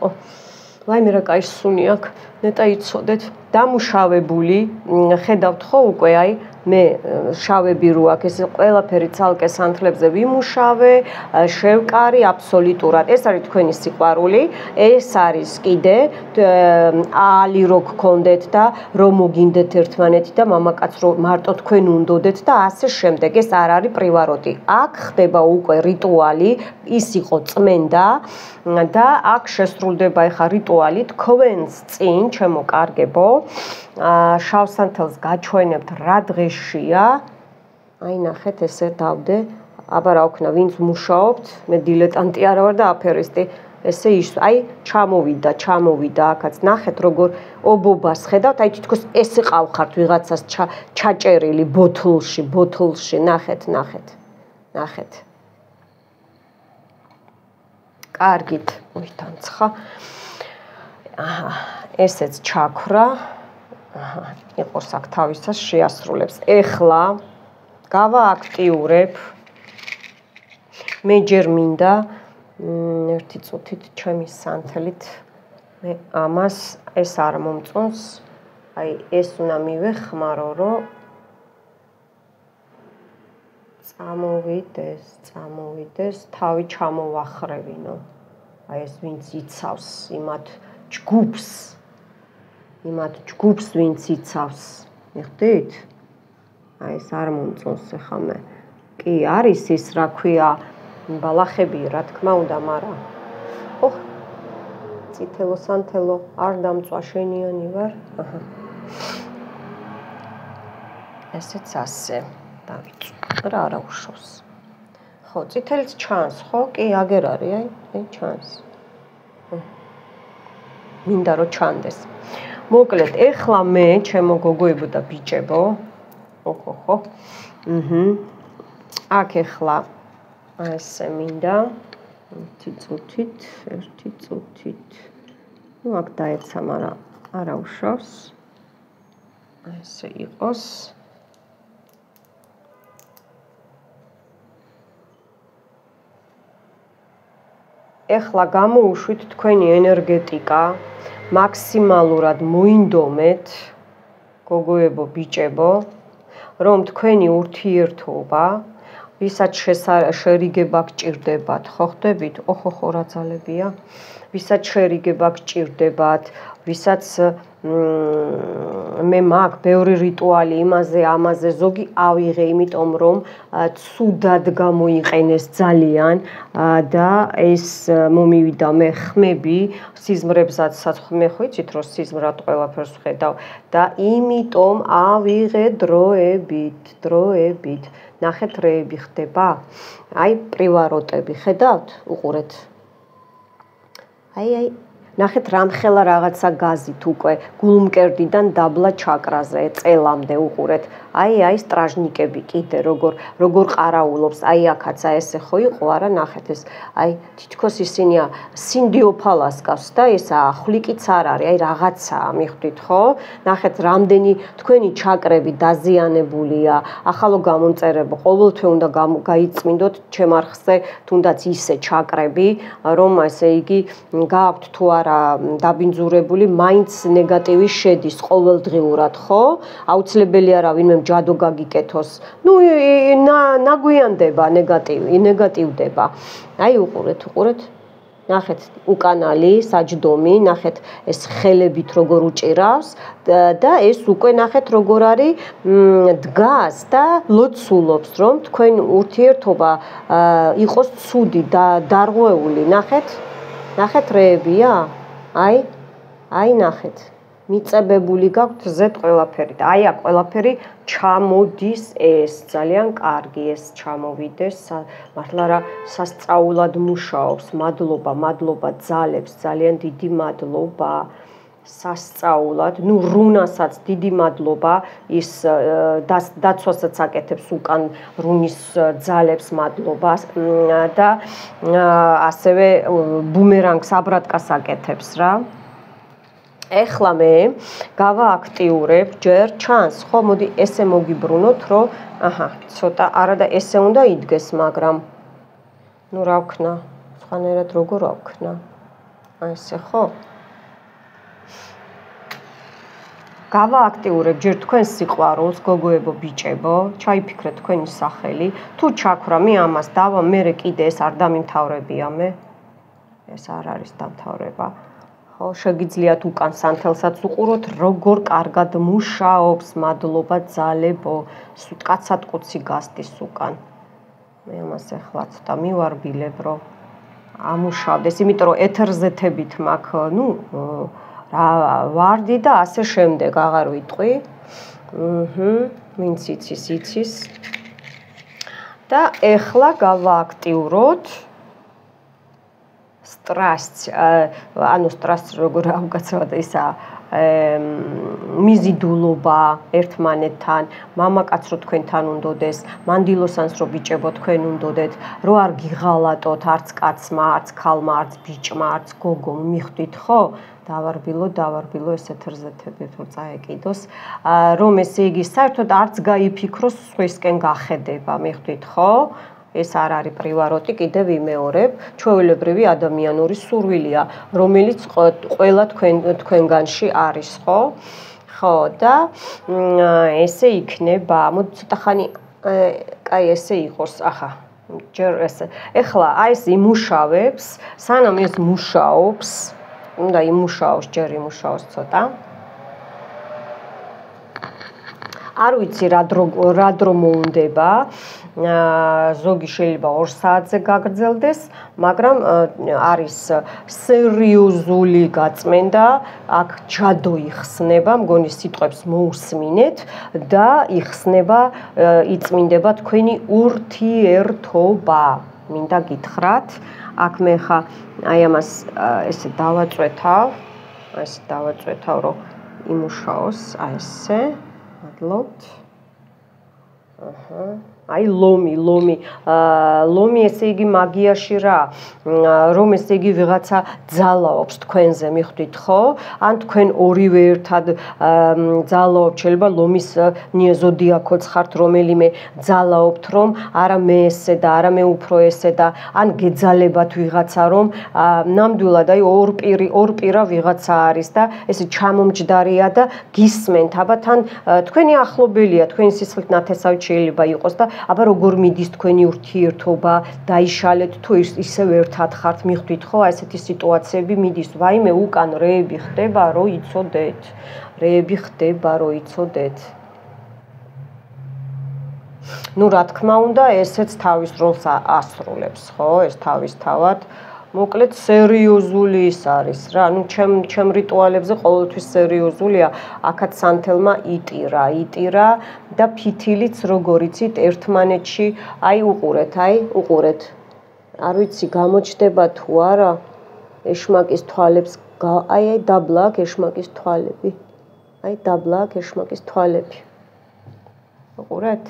Speaker 1: ვაიმე რა კაი სუნი აქ, ნეტა იცოდეთ, დამუშავებული, ხედავთ ხო უკვე აი მე შავები რო აქ ეს ყველაფერი ცალკე სანთლებზე ვიმუშავე, შევკარი აბსოლუტურად. ეს არის თქვენი სიყვარული, ეს არის კიდე ალი რო გქონდეთ და რომ მოგინდეთ ერთმანეთი და მამაკაც რო მარტო თქვენ უნდოდეთ და ასე შემდეგ. ეს არ არის პრივაროტი. აქ ხდება უკვე რიტუალი, ის იყო წმენდა და აქ შესრულდება ეხა რიტუალი თქვენს წინ, ჩემო კარგებო. შავ სანთელს გაჩვენებთ რა დღეშია. აი ნახეთ ესე დავდე. აბა რა ვქნა, ვინც მუშაობთ, მე დილეტანტი არა ვარ და აფერისტი. ესე აი ჩამოვიდა აქაც ნახეთ როგორ ობობას ხედავთ, აი თითქოს ესე ყავხართ ვიღაცას ჩაჭერილი ბოთლში, ნახეთ. კარგით მოიტანცხა. ესეც ჩაქრა. იყოს აქ თავისას შეასრულებს. ეხლა გავააქტიურებ. მე ჯერ მინდა ერთი წუთით ჩემი სანთელით მე ამას ეს არ მომწონს. აი ეს უნდა მივეხმარო, რომ წამოვიდეს, თავი ჩამოვახრევინო. აი ეს ვინც იცავს იმათ ჯგუფს ვინც იცავს. მიხდით? აი ეს არ მომწონს ახლა მე. კი, არის ის რა ქვია, ბალახები რა თქმა უნდა, მაგრამ ოხ წითელო სანთელო არ დამწვა შენიანი ვარ. ესეც ასე დავიწვი. რა უშავს. ხო, წითელიც ჩანს, ხო? კი, აგერ არის, აი, ჩანს. მინდა რომ ჩანდეს. მოკლედ, ეხლა მე ჩემო გოგოებო და ბიჭებო. ხო. აქ ეხლა ესე მინდა ერთი წუთით. ნუ აქ დაეცა, მაგრამ არა უშავს. ესე იყოს. ეხლა გამოუშვით თქვენი ენერგეტიკა, მაქსიმალურად მოინდომეთ, გოგოებო, ბიჭებო, რომ თქვენი ურთიერთობა, ვისაც შერიგება გჭირდებათ, ხო ხდებით? ოხო რა ძალებია? ვისაც შერიგება გჭირდებათ, ვისაც მე მაგ ბევრი რიტუალი ამაზე ზოგი ავიღე, იმიტომ რომ ცუდად გამოიყენეს ძალიან და ეს მომივიდა მე ხმები სიზმრებსაც ხმე ხო იცით რომ სიზმრად ყველაფერს ვხედავ და იმიტომ ავიღე დროებით ნახეთ რეები ხდება აი პრივაროტები ხედავთ უყურეთ აი ნახეთ რამხელა რაღაცა გაზით უკვე გულმკერდიდან დაბლა ჩაკრაზე წელამდე უყურეთ აი სტრაჟნიკები კიდე როგორ ყარაულობს აი აქაც ესე ხო იყო არა ნახეთ ეს აი თითქოს ისინია სინდიოფალას გავს და ესა ხვლიკიც არ არის აი რაღაცაა მიხვდით ხო ნახეთ რამდენი თქვენი ჩაკრები დაზიანებულია ახალო გამომწერებო ყოველთვე უნდა გაიწმინდოთ ჩემ არხზე თუნდაც ისე ჩაკრები რომ ესე იგი გააქვთ თუ არა დაბინძურებული მაინც ნეგატივი შედის ყოველდღიურად ხო აუცილებელი არა ვინმე ჯადო გაგიკეთოს ნუ ნაგვიანდება ნეგატივდება აი უყურეთ ნახეთ უკანალი საჯდომი ნახეთ ეს ხელებით როგორ უჭირავს და ეს უკვე ნახეთ როგორ არის დგას და ლოცულობს რომ თქვენ ურთიერთობა იყოს ცუდი და დარღვეული ნახეთ რეებია აი ნახეთ მიწებებული გაქვთ ზეთ ყველაფერი და აი აქ ყველაფერი ჩამოდის ეს ძალიან კარგი ეს ჩამოვიდეს მართლა რა სასწაულად მუშაობს მადლობა ძალებს ძალიან დიდი მადლობა სასწაულად ნუ რუნასაც დიდი მადლობა ის დაცვასაც აკეთებს უკან რუნის ძალებს მადლობას და ასევე ბუმერანგს აბრატკას აკეთებს რა ეხლა მე გავააქტიურებ ჯერ ჩანს ხო მოდი ესე მოგიბრუნოთ რომ ცოტა არა და ესე უნდა იდგეს მაგრამ ნუ რა ვქნა სხვანაირად როგორ ავქნა ესე ხო გავააქტიურებ ჯერ თქვენ სიყვარულს გოგოებო ბიჭებო ჩაიფიქრეთ თქვენი სახელი თუ ჩაქრა მე ამას დავა მე კიდე ეს არ დამიმთავრებია მე ეს არ არის დამთავრება შეგიძლიათ უკან სანთელსაც უყუროთ როგორ კარგად მუშაობს მადლობა ძალებო კაცად-კუცი გასდის უკან მე ამას ეხლაც და მივარბილებ რომ ამუშავდეს იმიტომ რომ ეთერზეთებით მაქვს ნუ რა ვარდი და ასე შემდეგ აღარ ვიტყვი ვინც იცის და ეხლა გავააქტიუროთ სტრასს ანუ სტრასს როგორ ავგაცავთ ისა მიზიდულობა ერთმანეთთან, მამაკაც რო თქვენთან უნდოდეს, მანდილოსანს რო ბიჭებო თქვენ უნდოდეთ, რო არ გიღალატოთ არც კაცმა, არც ქალმა, არც ბიჭმა, არც გოგომ, მიხვდით ხო? დავარბილო ესეთ რზეთებით რომ წაეკიდოს, რომ ესე იგი საერთოდ არც გაიფიქროს სხვისკენ გახედება, მიხვდით ხო? ეს არ არის პრივაროტი, კიდევ ვიმეორებ, ჩვეულებრივი ადამიანური სურვილია, რომელიც ყველა თქვენგანში არის, ხო? ხო, და ესე იქნება, მოდი ცოტა ხანი კაი ესე იყოს, ახლა ჯერ ესე. ეხლა აი ეს იმუშავებს, სანამ ეს მუშაობს, უნდა იმუშაოს, ჯერ იმუშაოს ცოტა. არ ვიცი რა დრო მოუნდება, ზოგი შეიძლება 2 საათზე გაგრძელდეს, მაგრამ არის სერიოზული გაწმენდა, აქ ჯადო იხსნება, მგონი სიტყვებს მოусმინეთ და იხსნება, იწმინდება თქვენი ურთიერთობა. მინდა გითხრათ, აქ მე ხა აი ამას ესე დავაწვეთავ, რომ იმუშაოს, აი ესე. მადლობთ. აი ლომი ესე იგი მაგიაში რა, რომ ესე იგი ვიღაცა ძალაობს თქვენზე, მიხვდით ხო? ან თქვენ ორივე ერთად ძალაობთ, შეიძლება ლომის ზოდიაქოც ხართ, რომელიმე ძალაობთ, რომ არა მე ესე და არა მე უფრო ესე და ან გეძალებათ ვიღაცა, რომ ნამდვილად აი ორპირა ვიღაცა არის და ესე ჩამომჯდარია და გისმენთ, აბა თან თქვენი ახლობელია, თქვენი სისხლით ნათესავი შეიძლება იყოს და აბა როგორ მიდის თქვენი ურთიერთობა, დაიშალეთ თუ ისევ ერთად ხართ, მიხვდით ხო? აი ესეთი სიტუაციები მიდის. ვაიმე უკან რეები ხდება, რომ იცოდეთ. ნუ რა თქმა უნდა, ესეც თავის როლს ასრულებს, ხო? ეს თავისთავად მოკლედ სერიოზული ის არის რა, ნუ ჩემ რიტუალებზე ყოველთვის სერიოზულია, აქაც სანთელმა იტირა და ფითილიც როგორ იცით ერთმანეთში, აი უყურეთ. არ ვიცი გამოჩდება თუ არა ეშმაკის თვალებს, აი დაბლა აქ ეშმაკის თვალები. უყურეთ?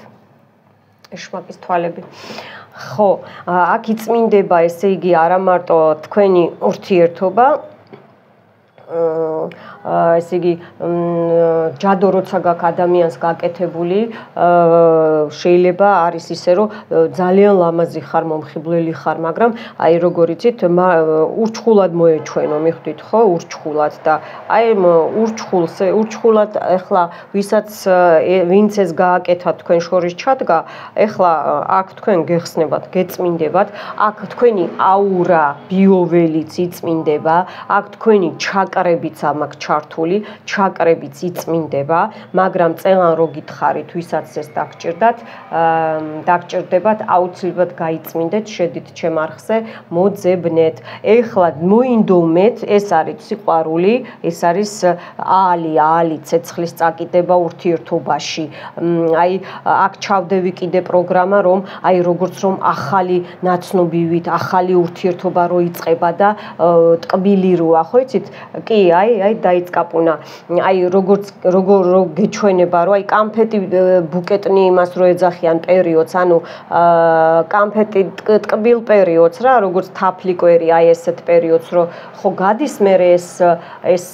Speaker 1: ეშმაკის თვალები. ხო, აქ იწმინდება, ესე იგი, არა მარტო თქვენი ურთიერთობა, ესე იგი, ჯადო როცა გაქვს ადამიანს გაკეთებული, შეიძლება არის ისე, რომ ძალიან ლამაზი ხარ, მომხიბვლელი ხარ, მაგრამ აი როგორ იცით, ურჩხულად მოეჩვენო, მიხვდით ხო? ურჩხულად და აი ურჩხულად ეხლა ვინც ეს გააკეთა თქვენ შორის ჩადგა, ეხლა აქ თქვენ გეხსნებათ, გეწმინდებათ, აქ თქვენი აურა, ბიოველიც იწმინდება, აქ თქვენი ჩაკრებიც ამაკ ჩართული, ჩაკრებიც იწმინდება, მაგრამ წელან რო გითხარით, ვისაც ეს დაგჭირდებათ, აუცილებლად გაიწმინდეთ, შედით ჩემ არხზე, მოძებნეთ. ეხლა მოინდომეთ, ეს არის სიყვარული, ეს არის ალი, ცეცხლის წაკიდება ურთიერთობაში. აი, აქ ჩავდევი კიდე პროგრამა, რომ აი როგორც რომ ახალი ნაცნობივით, ახალი ურთიერთობა რო იწყება და ტკბილი როა, ხო იცით? კი, აი დაიწყაპუნა. აი როგორ გეჩვენება, რომ აი კამფეტი ბუკეტნი იმას რო ეძახიან პერიოდს, ანუ კამფეტი ტკბილ პერიოდს რა, როგორც თაფლი კვერი, აი ესეთ პერიოდს, რომ ხო გადის მერე ეს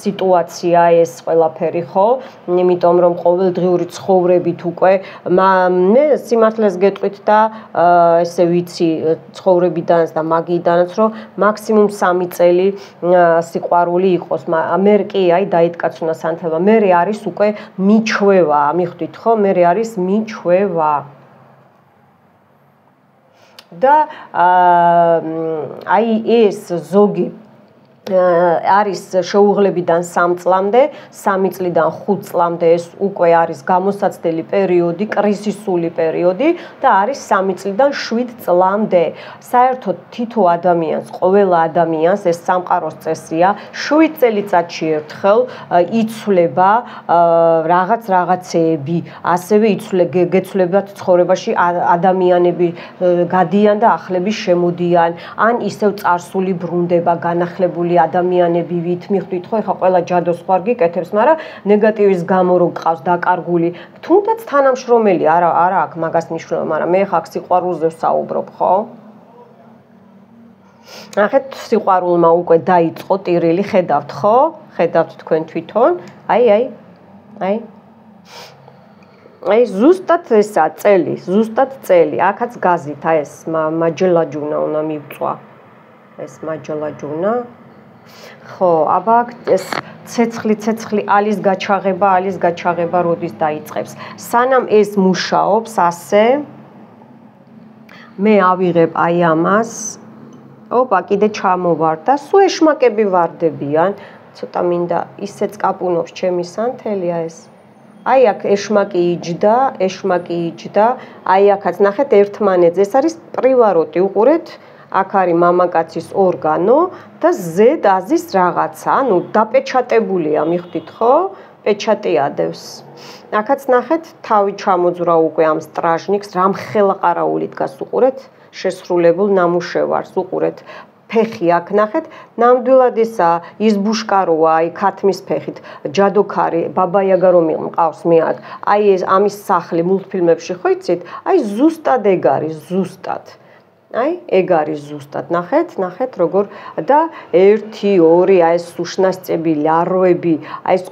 Speaker 1: სიტუაცია, ეს ყველაფერი, ხო? იმიტომ რომ ყოველდღიური ცხოვრებით უკვე მე სიმართლეს გეტყვით და ესე ვიცი ცხოვრებიდანაც და მაგიდანაც, რომ მაქსიმუმ 3 წელი სიყვარული იყოს. მე კი აი დაიტკაცუნა სანთელმა, მე არის უკვე მიჩვევა, მიხვდით ხო? მე არის მიჩვევა. და აი ეს ზოგი არის შეუღლებიდან 3 წლამდე, 3 წლიდან 5 წლამდე ეს უკვე არის გამოსაცდელი პერიოდი, კრიზისული პერიოდი და არის 3 წლიდან 7 წლამდე. საერთოდ თითო ადამიანს, ყველა ადამიანს ეს სამყაროს წესია, 7 წელიწადში ერთხელ იცვლება რაღაცეები, ასევე გეცვლებათ ცხოვრებაში ადამიანები გადიან და ახლები შემოდიან, ან ისევ წარსული ბრუნდება, განახლებული ადამიანებივით მიხვდით ხო ეხლა ყველა ჯადოს ხوار გიკეთებს მაგრამ ნეგატივის გამო რო გყავს დაკარგული თუნდაც თანამშრომელი არა აქვს მაგას ნიშნულობა მაგრამ მე ხა სიყვარულზე ვსაუბრობ ხო ნახეთ სიყვარულმა უკვე დაიწყო ტირილი ხედავთ ხო ხედავთ თქვენ თვითონ აი ზუსტად ესა წელი ზუსტად წელი აქაც გაზით აი ეს მაჯელაჯუნა უნდა მივწვა ეს მაჯელაჯუნა ხო აბა ეს ცეცხლი ალის გაჩაღება როდის დაიწყებს სანამ ეს მუშაობს ასე მე ავიღებ აი ამას ოპა კიდე ჩამოვარ და სულ ეშმაკები ვარდებიან ცოტა მინდა ისეც კაპუნობს ჩემი სანთელია ეს აი აქ ეშმაკი იჯდა აი აქაც ნახეთ ერთმანეთზე ეს არის პრივაროტი უყურეთ აქ არის მამაკაცის ორგანო და ზედ აზის რაღაცა ანუ დაპეჩატებულია მიხვდით ხო პეჩატი ადევს აქაც ნახეთ თავი ჩამოძვრა უკვე ამ სტრაჟნიკს რამხელა ყარაული დგას უყურეთ შესრულებულ ნამუშევარს უყურეთ ფეხი აქ ნახეთ ნამდვილად ისა ის ბუშკაროა აი ქათმის ფეხით ჯადოქარი ბაბაიაგა რომ მყავს მე აქ აი ეს ამის სახლი მულტფილმებში ხო იცით აი ზუსტად ეგ არის ზუსტად აი ეგ არის ზუსტად ნახეთ როგორ და 1 2 აი ეს უშნასწები ლარვები აი ეს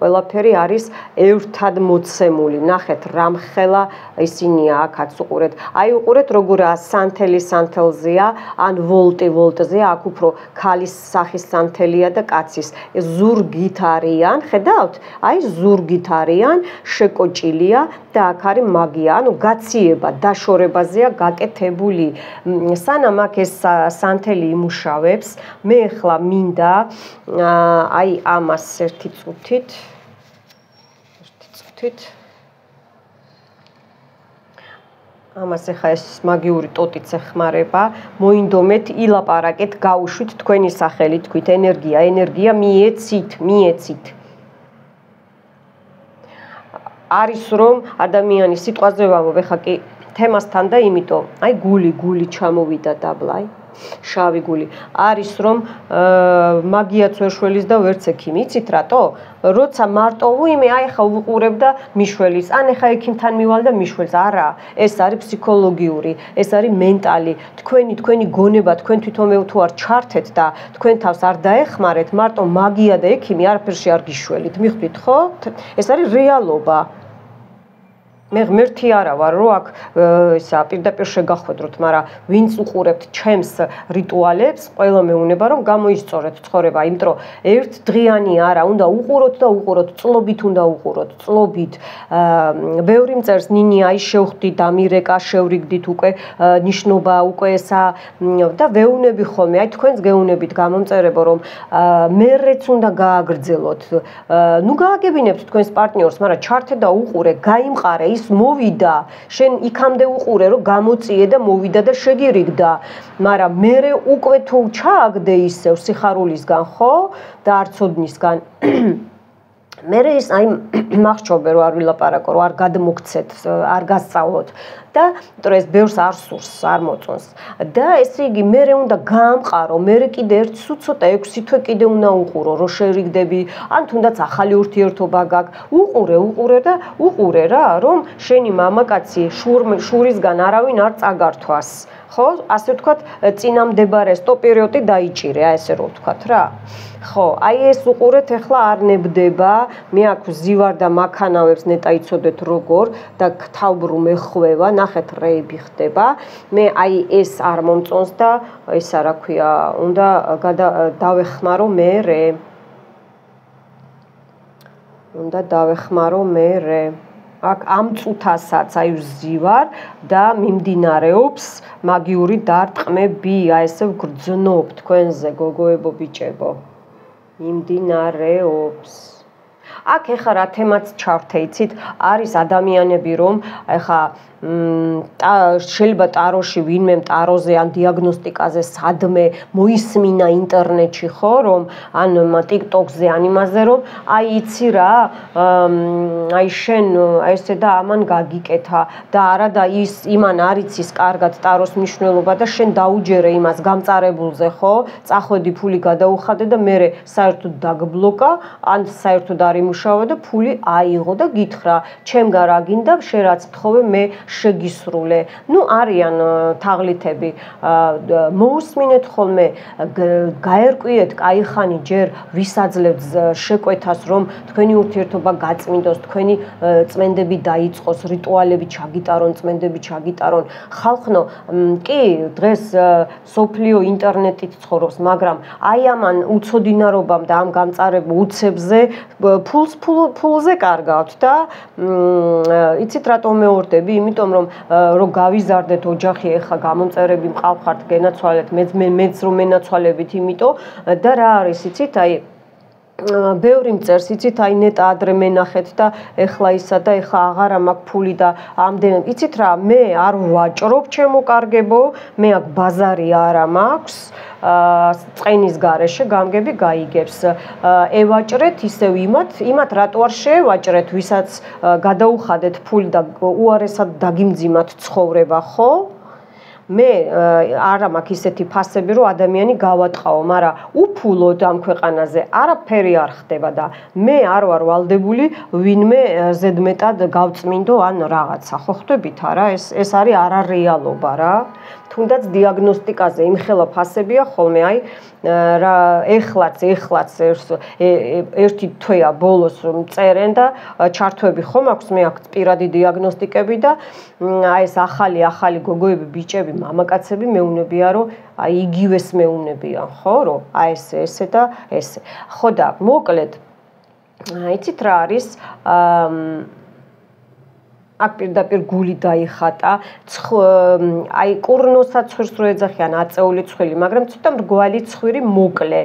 Speaker 1: ყველაფერი არის ერთად მოცემული ნახეთ რამხელა ისინია აქაც უყურეთ აი უყურეთ როგორ სანთელზეა ან ვოლტზეა აქ უფრო ქალის სახის სანთელია და კაცის ზურგით არიან ხედავთ აი ზურგით არიან შეკოჭილია და აქ არის მაგია ანუ გაციება დაშორებაზეა გაკეთებული სანამ აქ ეს სანთელი იმუშავებს მე ახლა მინდა აი ამას ერთი წუთით ამას ახლა ეს მაგიური ტოტიც ეხმარება მოინდომეთ ილაპარაკეთ გაუშვით თქვენი სახელი თქვით ენერგია მიეცით არის რომ ადამიანი სიტყვაზე ვამბობ ახლა კი თემასთან და იმიტომ აი გული ჩამოვიდა დაბლაი შავი გული არის რომ მაგიაც ვერ შველის და ვერც ექიმი იცით რატო როცა მარტო ვიმე აი ხა უყურებ და მიშველის ან ხა ექიმთან მივალ და მიშველს არა ეს არის ფსიქოლოგიური ეს არის მენტალი თქვენი გონება თქვენ თვითონვე თუ არ ჩართეთ და თქვენ თავს არ დაეხმარეთ მარტო მაგია და ექიმი არაფერში არ გიშველით მიხვდით ხო ეს არის რეალობა მე ღმერთი არა ვარ რომ აქ ისა პირდაპირ შეგახვედროთ მაგრამ ვინც უყურებთ ჩემს რიტუალებს ყველა მეუნება რომ გამოისწორეთ ცხოვრება იმიტომ რომ ერთ დღიანი არა უნდა უყუროთ და უყუროთ წლობით უნდა უყუროთ წლობით ბევრი მწერს ნინია ის შევხვდი და მირეკა შევრიგდით უკვე ნიშნობა უკვე ესა და ვეუნები ხოლმე აი თქვენს გეუნებით გამომწერებო რომ მერეც უნდა გააგრძელოთ ნუ გააგებინებთ თქვენს პარტნიორს მაგრამ ჩართე და უყურე გაიმყარე ის მოვიდა შენ იქამდე უყურე რომ გამოწიე და მოვიდა და შეგირიგდა მაგრამ მე უკვე თუ ჩააგდე ისევ სიხარულისგან ხო და არცოდნისგან მე ის აი მახჩობე რომ არ ვილაპარაკო რომ არ გადმოგცეთ არ გასწავლოთ და იმიტომ ეს ბევრს არ სურს არ მოწონს და ესე იგი მე უნდა გაამყარო მე კიდე ერთ ცოტა 6 თვე კიდე უნდა უყურო რომ შევიგდები ან თუნდაც ახალი ურთიერთობა გაქვს უყურე და უყურე რა რომ შენი მამაკაცი შურისგან არავინ არ წაგართვას ხო ასე ვთქვათ წინამდებარე სტოპერიოტი დაიჭირე აი ესე რომ ვთქვათ რა ხო აი ეს უყურეთ ახლა არ ნებდება მე აქ ვზივარ და მაქანავებს ნეტა იცოდეთ როგორ და თავბრუ მეხვევა ნახეთ რეები ხდება მე აი ეს არ მომწონს და ესა რა ქვია უნდა დავეხმარო მე აქ ამ წუთასაც აი ვზივარ და მიმდინარეობს მაგიური დარტყმები აი ესე ვგრძნობ თქვენზე გოგოებო ბიჭებო მიმდინარეობს აქ ეხა რა თემაც ჩავრთე, იცით, არის ადამიანები, რომ ეხა შეიძლება ტაროში ვინმე ტაროზე ან დიაგნოსტიკაზე სადმე მოისმინა ინტერნეტში, ხო, რომ ან TikTok-ზე ან იმაზე, რომ აი იცი რა, აი შენ ესე და ამან გაგიკეთა და არა და ის იმან არ იცის კარგად ტაროს მნიშვნელობა და შენ დაუჯერე იმას გამწარებულზე, ხო? წახვედი ფული გადაუხადე და მე საერთოდ დაგბლოკა, ან საერთოდ არ იმუშავა და ფული აიღო და გითხრა, ჩემგან რა გინდა, შენ რაც თხოვე მე შეგისრულე. ნუ არიან თაღლითები, მოусმინეთ ხოლმე, გაერკვიეთ კაიხანი ჯერ ვისაძლევთ შეკვეთას, რომ თქვენი ურთიერთობა გაწმინდოს, თქვენი წმენდები დაიწყოს, რიტუალები ჩაგიტარონ, წმენდები ჩაგიტარონ. ხალხნო, კი, დღეს სოფლიო ინტერნეტით ცხოვრობს, მაგრამ აი ამან უცოდინარობამ და ამ გამწარებულ უცებზე ფულზე კარგავთ და იცით რატომ მეორდები? იმიტომ რომ გავიზარდეთ ოჯახი, ეხა გამომწერები მყავხართ, გენაცვალეთ, მეც რომ მენაცვალებით, იმიტომ და რა არის, იცით, აი ბევრი მწერს, იცით, აი ნეტა ადრე მენახეთ და ეხლა ისა და ეხლა აღარა მაქვს ფული და ამდენ, იცით რა, მე არ ვაჭრობ, ჩემო კარგებო, მე აქ ბაზარი არა მაქვს. წენის გარეშე გამგები გაიგებს. ევაჭრეთ ისევ იმათ რატო არ შეევაჭრეთ, ვისაც გადაუხადეთ ფული და უარესად დაგიმძიმათ ცხოვრება, ხო? მე არა მაქვს ისეთი ფასები, რომ ადამიანი გავატყაო, მაგრამ უფულოდ ამ ქვეყანაზე არაფერი არ ხდება და მე არ ვარ ვალდებული ვინმე ზედმეტად გავწმინდო ან რაღაცა, ხო ხვდებით არა? ეს არის არარეალობა რა. თუნდაც დიაგნოსტიკაზე იმხელა ფასებია ხოლმე, აი რა ეხლაც ერთი თვეა ბოლოს წერენ და ჩართვები ხომ აქვს, მე აქვს პირადი დიაგნოსტიკები და აი ეს ახალი გოგოები, ბიჭები, მამაკაცები მეუნებია, რომ აი იგივეს მეუნებიან, ხო, რომ აი ესე და ესე. ხო და მოკლედ, იცით რა არის, აქ პირდაპირ გული დაიხატა, აი კურნოსაც ხვირს რო ეძახიან აწეული ცხვილი, მაგრამ ცოტა მრგვალი ცხვირი მოკლე,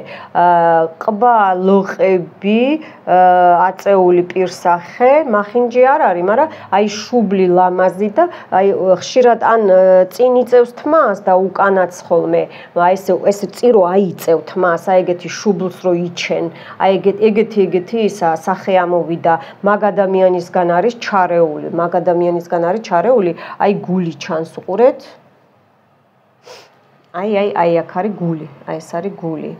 Speaker 1: ყბა ლოყები, აწეული პირსახე, მახინჯი არ არის, მაგრამ აი შუბლი ლამაზი და აი ხშირად ან წინ იწევს თმას და უკანაც ხოლმე, აი ესე წირო აიწევ თმას, აი ეგეთი შუბლს რო იჩენ, აი ეგეთი ისა სახე ამოვიდა, მაგ ადამიანისგან არის ჩარეული, ადამიანისგან არის ჩარეული, აი გული ჩანს უყურეთ. აი აქ არის გული, აი ეს არის გული.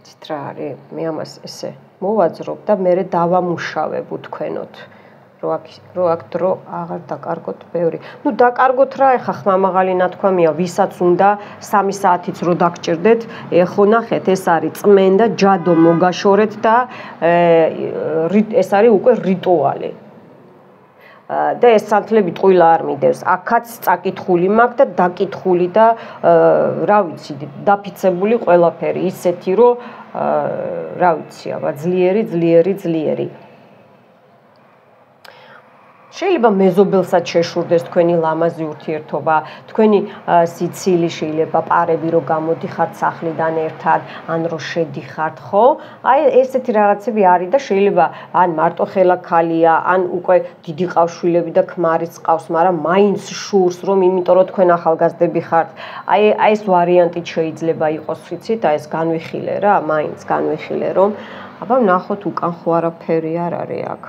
Speaker 1: ცით რა არის, მე ამას ესე მოვაძრობ და მე დავამუშავებ უთქვენოთ. რო აქ დრო აღარ დაკარგოთ ბევრი. ნუ დაკარგოთ რა, ეხა ხმამაღალი ნათქვამია, ვისაც უნდა 3 საათიც რო დაგჭირდეთ, ეხო ნახეთ, ეს არის წმენდა, ჯადო მოგაშორეთ და ეს არის უკვე რიტუალი. და ეს სანთლები ტყუილა არ მიდევს. აქაც წაკითხული მაქვს და დაკითხული და რა ვიცი, დაფიცებული ყველაფერი, ისეთი რომ რა ვიცი, აბა ძლიერი. შეიძლება მეზობელსაც შეშურდეს თქვენი ლამაზი ურთიერთობა, თქვენი სიცილი, შეიძლება პარები რო გამოდიხართ სახლიდან ერთად, ან რო შედიხართ, ხო? აი ესეთი რაღაცები არის და შეიძლება ან მარტო ხელა ქალია, ან უკვე დიდი ყავშვილები და ქმარიც ყავს, მაგრამ მაინც შურს, რომ იმიტომ რომ თქვენ ახალგაზრდები ხართ. აი ეს ვარიანტით შეიძლება იყოს, ვიცით, აი ეს განვიხილე რა, მაინც განვიხილე, რომ აბა ვნახოთ უკან ხო არაფერი არ არის აქ.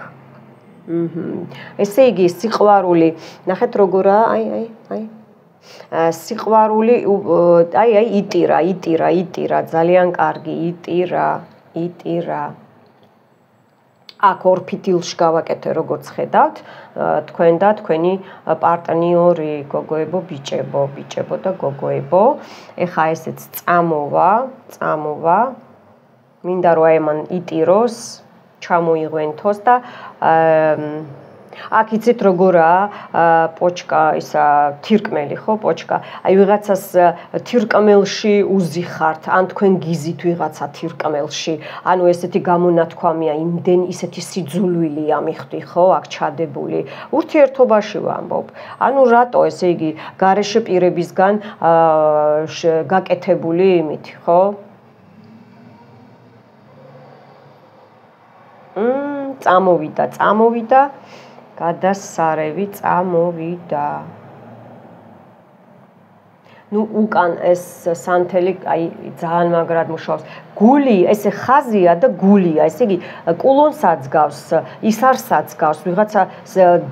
Speaker 1: ესე იგი სიყვარული, ნახეთ როგორაა, აი. სიყვარული, აი იტირა, ძალიან კარგი, იტირა. აქ ორ ფიტილში გავაკეთე, როგორც ხედავთ, თქვენ და თქვენი პარტნიორი, გოგოებო, ბიჭებო და გოგოებო. ეხა ესეც წამოვა. მინდა რომ აი მან იტიროს, ჩამოიღვენთოს და აქ იცით როგორაა პოჩკა ისა თირკმელი ხო პოჩკა აი ვიღაცას თირკმელში უზიხართ ან თქვენ გიზით ვიღაცა თირკმელში ანუ ესეთი გამონათქვამია იმდენ ისეთი სიძულვილია მიხდი ხო აქ ჩადებული ურთიერთობაში ვამბობ ანუ რატო ესე იგი გარეშე პირებისგან გაკეთებული იმით ხო წამოვიდა გადასარევი წამოვიდა ნუ უკან ეს სანთელი აი ძალიან მაგრად მუშაობს გული ესე ხაზია და გულია ესე იგი კულონსაც გავს ისარსაც გავს ვიღაცა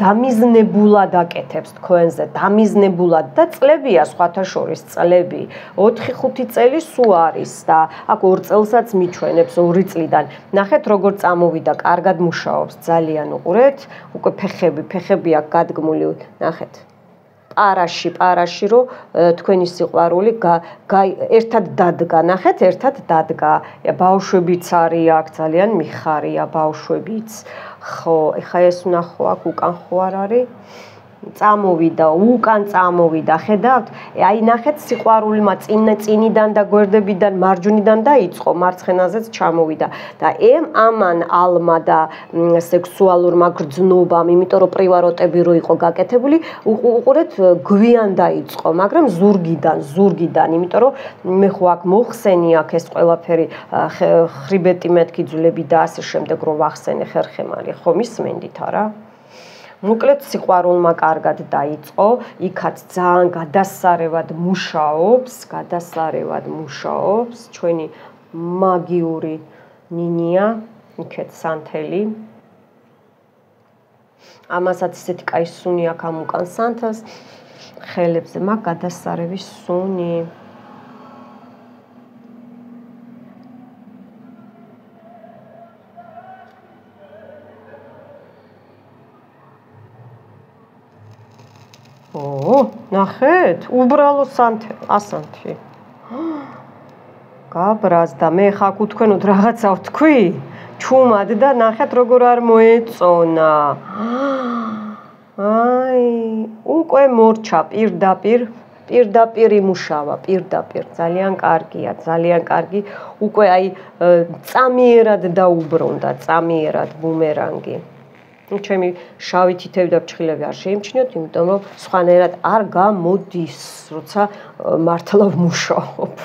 Speaker 1: დამიზნებულად აკეთებს თქვენზე დამიზნებულად და წლებია სხვათა შორის წლები 4-5 წელი სულ არის და აქ 2 წელსაც მიჩვენებს 2 წლიდან ნახეთ როგორ წამოვიდა კარგად მუშაობს ძალიან უყურეთ უკვე ფეხები აქ გადგმული ნახეთ პარაში რო თქვენი სიყვარული ერთად დადგა ნახეთ ერთად დადგა ბავშვებიც არის აქ ძალიან მიხარია ბავშვებიც ხო ეხა ეს ვნახო აქ უკან ხო არ არის წამოვიდა უკან წამოვიდა ხედავთ აი ნახეთ სიყვარულმა წინიდან და გვერდებიდან მარჯვნიდან დაიწყო მარცხენაზეც ჩამოვიდა და ამან ალმა და სექსუალურმა გრძნობამ იმიტომ რომ პრივაროტები რო იყო გაკეთებული უყურეთ გვიან დაიწყო მაგრამ ზურგიდან იმიტომ რომ მე ხო აქ მოხსენი აქ ეს ყველაფერი ხრიბეტი მეთქი ძვლები და ასე შემდეგ რომ ვახსენე ხერხემალი ხო მისმენდით არა მოკლედ სიყვარულმა კარგად დაიწყო, იქაც ძალიან გადასარევად მუშაობს, ჩვენი მაგიური ნინია, იქეთ სანთელი. ამასაც ისეთი კაი სუნი აქვს ამ უკან სანთელს, ხელებზე მაგ გადასარევის სუნი. ნახეთ, უბრალო ასანთი. გაბრაზდა, მე ხა გუთქვენოთ რაღაცა ვთქვი, ჩუმად და ნახეთ როგორ არ მოეწონა. აი, უკვე მორჩა პირდაპირ იმუშავა, ძალიან კარგია, ძალიან კარგი. უკვე აი წამიერად დაუბრუნდა, წამიერად ბუმერანგი. ჩემი შავი თითები და ფრჩხილები არ შეიმჩნიოთ, იმიტომ რომ სხვანაირად არ გამოდის, როცა მართლა ვმუშაობ.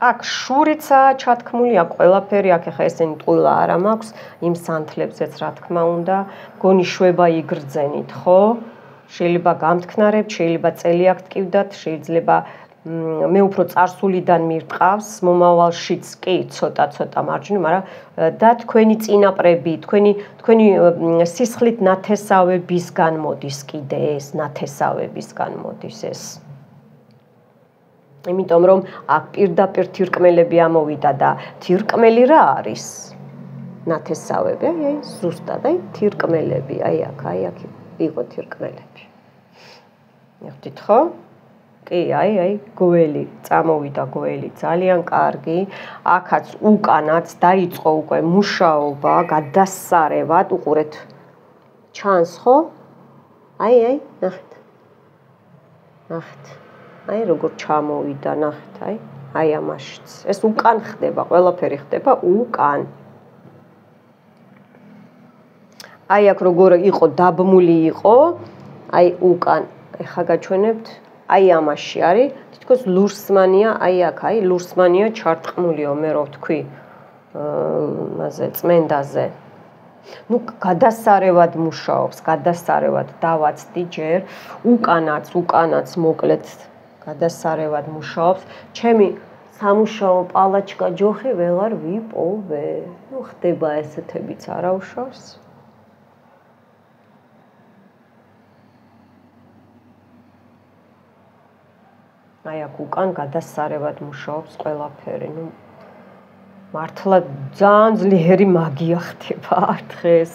Speaker 1: აქ შურიცაა ჩათქმული, აქ ყველაფერი, აქ ახლა ესენი ტყუილა არა მაქვს, იმ სანთლებზეც რა თქმა უნდა, გონი შვება იგრძენით, ხო? შეიძლება გამთქნარებთ, შეიძლება წელი აქ ტკივდათ, შეიძლება მე უფრო წარსულიდან მირტყავს, მომავალშიც კი ცოტა მარჯვნივ, მაგრამ და თქვენი წინაპრები, თქვენი სისხლით ნათესავებისგან მოდის კიდე ეს, ნათესავებისგან მოდის ეს. იმიტომ რომ აქ პირდაპირ თირკმელები ამოვიდა და თირკმელი რა არის? ნათესავები, აი ზუსტად, აი თირკმელები, აი აქ იყო თირკმელები. მივხვდით ხო? კი, აი, გველი, წამოვიდა გველი, ძალიან კარგი. აქაც უკანაც დაიწყო უკვე მუშაობა, გადასარევად, უყურეთ. ჩანს ხო? აი, ნახეთ. აი როგორ ჩამოვიდა, ნახეთ, აი ამაშიც. ეს უკან ხდება, ყველაფერი ხდება უკან. აი აქ როგორ იყო დაბმული იყო, აი უკან. ეხა გაჩვენებთ აი ამაში არის, თითქოს ლურსმანია, აი ლურსმანია ჩარტყმულიო, მე რო ვთქვი, მასე წმენდაზე. ნუ გადასარევად მუშაობს, გადასარევად დავაცდი ჯერ, უკანაც მოკლედ გადასარევად მუშაობს. ჩემი სამუშაო პალაჩკა ჯოხი ვეღარ ვიპოვე. ნუ ხდება ესეთებიც არა უშავს. აი აქ უკან გადასარევად მუშაობს ყველაფერი. ნუ მართლა ძალიან ძლიერი მაგია ხდება არ დღეს.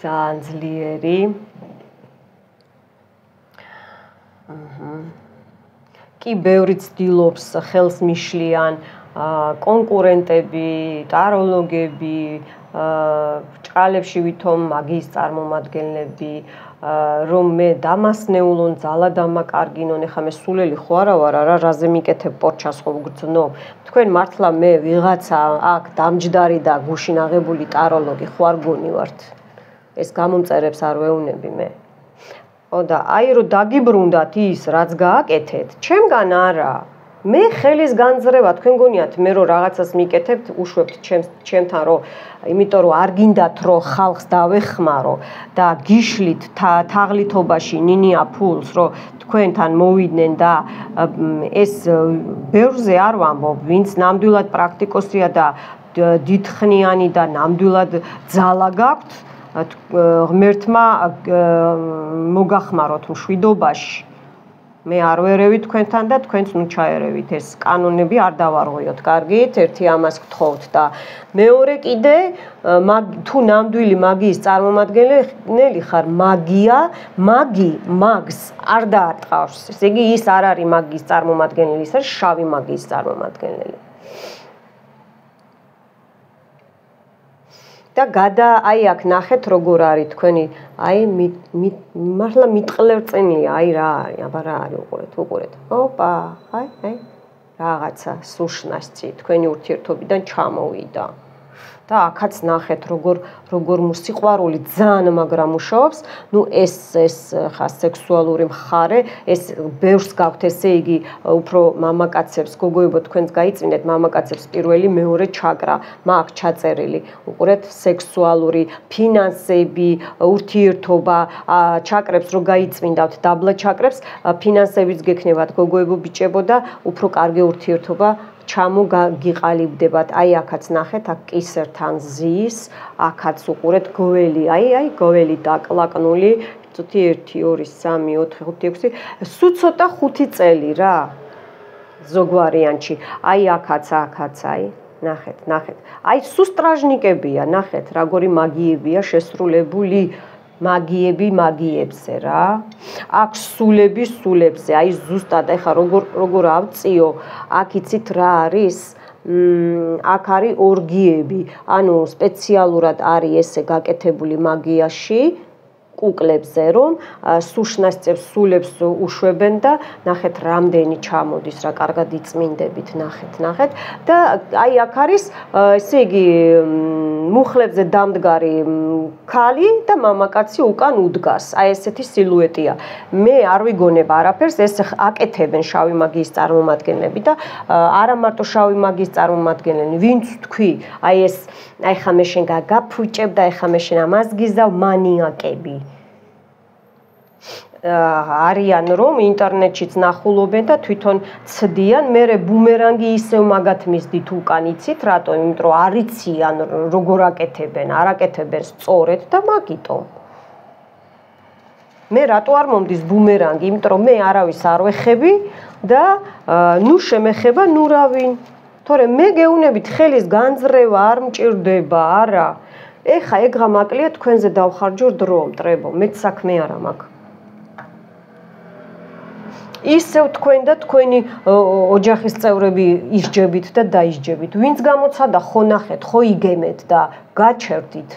Speaker 1: ძალიან ძლიერი. კი ბევრი ცდილობს ხელს მიშლიან კონკურენტები, ტაროლოგები, ჭრალებში ვითომ მაგიის წარმომადგენლები, რომ მე დამასნეულონ, ძალა დამაკარგინონ, ეხლა მე სულელი ხო არა ვარ, რაზე მიკეთებ პორჩას ხო ვგრძნობ. თქვენ მართლა მე ვიღაცა აქ დამჯდარი და გუშინ აღებული ტაროლოგი ხო არ გონივართ. ეს გამომწერებს არ ვეუნები მე. ო და აი რომ დაგიბრუნდათ ის, რაც გააკეთეთ, ჩემგან არა. მე ხელის განძრევა თქვენ გონიათ მე რომ რაღაცას მიკეთებთ, უშვებთ ჩემთან რომ იმიტომ რომ არ გინდათ რომ ხალხს დავეხმარო და გიშლით თაღლითობაში ნინია ფულს რომ თქვენთან მოვიდნენ და ეს ბევრზე არ ვამბობ, ვინც ნამდვილად პრაქტიკოსია და დიდხნიანი და ნამდვილად ძალა გაქვთ, ღმერთმა მოგახმაროთ მშვიდობაში. მე არ ვერევი თქვენთან და თქვენც ნუ ჩაერევით, ეს კანონები არ დავარღვიოთ, კარგით? ერთი ამას გთხოვთ და მეორე კიდე თუ ნამდვილი მაგიის წარმომადგენელი ხარ, მაგს არ დაარტყავს. ესე იგი ის არ არის მაგიის წარმომადგენელი, ის არის შავი მაგიის წარმომადგენელი. და აი აქ ნახეთ როგორ არის თქვენი, აი მართლა მიტყლევწენია, აი რა არის, აბა რა არის, უყურეთ. ოპა, აი რაღაცა სუშნასწი თქვენი ურთიერთობიდან ჩამოვიდა. და აქაც ნახეთ როგორ სიყვარული ძალიან მაგრამ მუშაობს, ნუ ეს ხა სექსუალური მხარე, ეს ბევრს გაქვთ, ესე იგი უფრო მამაკაცებს, გოგოებო თქვენს გაიწმინდეთ, მამაკაცებს პირველი, მეორე ჩაკრა, მაგ ჩაწერილი. უყურეთ, სექსუალური, ფინანსები, ურთიერთობა, ჩაკრებს რო გაიწმინდავთ, დაბლა ჩაკრებს, ფინანსებიც გექნებათ, გოგოებო, ბიჭებო და უფრო კარგი ურთიერთობა ჩამოგიყალიბდებათ. აი აქაც ნახეთ, აქ კისერთან ზის, აქაც უყურეთ გველი, აი გველი დაკლაკნული, 1 2 3 4 5 6, სულ ცოტა 5 წელი რა. ზოგ ვარიანტში. აი აქაც, აი, ნახეთ. აი სულ სტრაჟნიკებია, ნახეთ, როგორი მაგიებია შესრულებული. მაგიებზე რა. აქ სულებზე, აი ზუსტად ეხა როგორ ავწიო, აქ იცით რა არის? აქ არის ორგიები, ანუ სპეციალურად არის ესე გაკეთებული მაგიაში, კუკლებზე, რომ სუშნასწებს სულებს უშვებენ და ნახეთ რამდენი ჩამოდის, რა კარგად იწმინდებით, ნახეთ და აი აქ არის ესე იგი მუხლებზე დამდგარი ქალი და მამაკაცი უკან უდგას. აი ესეთი სილუეტია. მე არ ვიგონებ არაფერს, ეს აკეთებენ შავი მაგიის წარმომადგენლები და არა მარტო შავი მაგიის წარმომადგენლები, ვინც თქვი, აი ხა მე შენ გაგაფუჭებ და ხა მე შენ ამას გიზავ, მანიაკები. არიან რომ ინტერნეტშიც ნახულობენ და თვითონ ცდიან, მერე ბუმერანგი ისევ მაგათ მისდით უკან, იცით რატო? იმიტომ რომ არ იციან როგორ აკეთებენ, არ აკეთებენ სწორედ და მაგიტომ. მე რატო არ მომდის ბუმერანგი? იმიტომ რომ მე არავის არ ვეხები და ნუ შემეხება ნუ რავინ. თორემ მე გეუნებით ხელის განძრევა არ მჭირდება, არა. ეხა ეგღა მაკლია თქვენზე დავხარჯო დრო, მტრებო, მეც საქმე არა მაქვს. ისევ თქვენ და თქვენი ოჯახის წევრები ისჯებით და დაისჯებით. ვინც გამოცადა, ხო ნახეთ, ხო იგემეთ და გაჩერდით.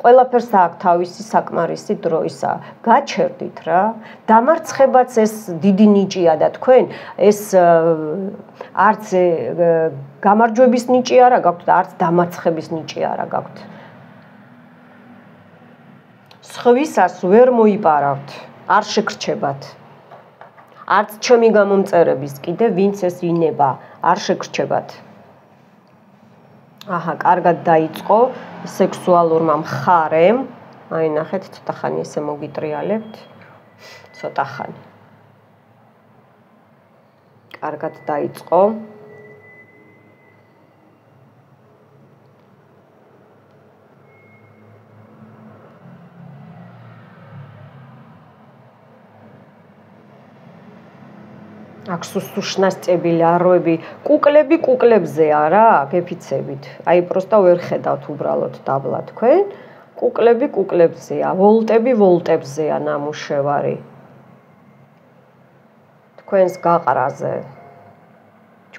Speaker 1: ყველაფერს აქვს თავისი საკმარისი დროისა. გაჩერდით რა. დამარცხებაც ეს დიდი ნიჭია და თქვენ ეს არც გამარჯვების ნიჭი არა გაქვთ და არც დამარცხების ნიჭი არა გაქვთ. სხვისას ვერ მოიპარავთ, არ შეგრჩებათ. არც ჩემი გამომწერების კიდე ვინც ეს ინება, არ შეგრჩებათ. აჰა, კარგად დაიწყო სექსუალურმა მხარემ. აი ნახეთ, ცოტა ხანი ესე მოგიტრიალებთ. ცოტა ხანი. კარგად დაიწყო. აქ სუშნასწები, ლარვები, კუკლებზეა რა, გეფიცებით. აი პროსტა ვერ ხედავთ უბრალოდ დაბლა თქვენ. კუკლებზეა, ვოლტებზეა ნამუშევარი. თქვენს გაყრაზე.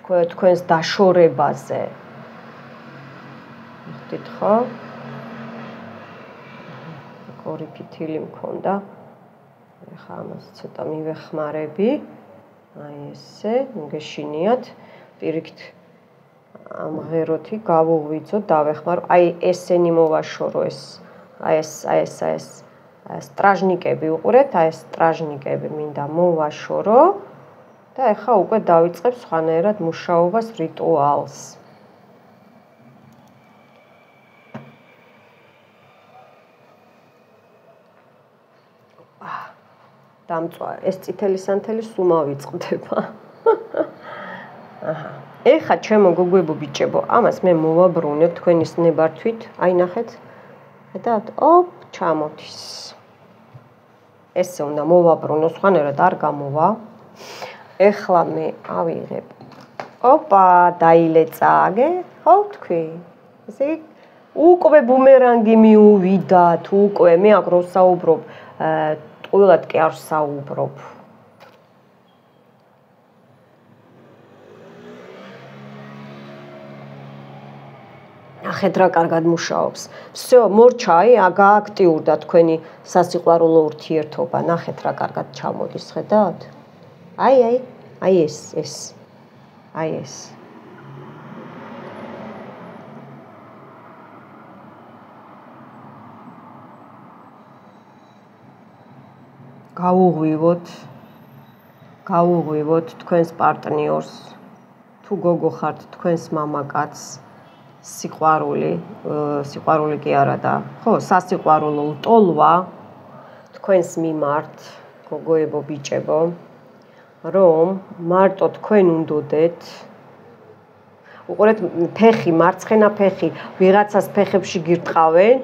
Speaker 1: თქვენს დაშორებაზე. მიხდით ხო? ორი ფითილი მქონდა. ეხლა ამას ცოტა მივეხმარები. აი ესე, მიგეშინიათ. პირიქით ამ ღეროთი გავუღვიძო, დავეხმარო. აი ესენი მოვაშორო ეს. აი ეს სტრაჟნიკები უყურეთ, აი ეს სტრაჟნიკები მინდა მოვაშორო და ეხლა უკვე დავიწყებ სხვანაირად მუშაობას რიტუალს. დამწვა ეს წითელი სანთელი სულ მოვიწყდება. აჰა. ეხლა ჩემო გოგოებო ბიჭებო, ამას მე მოვაბრუნებ თქვენის ნებართვით. აი ნახეთ. ხედავთ? ოპ, ჩამოდის. ესე უნდა მოვაბრუნო, სხვანაირად არ გამოვა. ეხლა მე ავიღებ. ოპა, დაილეცა, ხო თქვი? ესე უკვე ბუმერანგი მიუვიდათ, უკვე მე აქ რო საუბრობ, ტყუილად კი არ საუბრობ. ნახეთ რა კარგად მუშაობს. всё, მორჩა, აი, გააქტიურდა თქვენი სასიყვარულო ურთიერთობა. ნახეთ რა კარგად ჩამოდის, ხედავთ? აი ეს. აი ეს. გაუღვივოთ თქვენს პარტნიორს. თუ გოგო ხართ, თქვენს მამაკაცს. სიყვარული კი არა და ხო, სასიყვარულო ლტოლვა თქვენს მიმართ, გოგოებო, ბიჭებო, რომ მარტო თქვენ უნდოდეთ. უყურეთ, ფეხი, მარცხენა ფეხი, ვიღაცას ფეხებში გირტყავენ,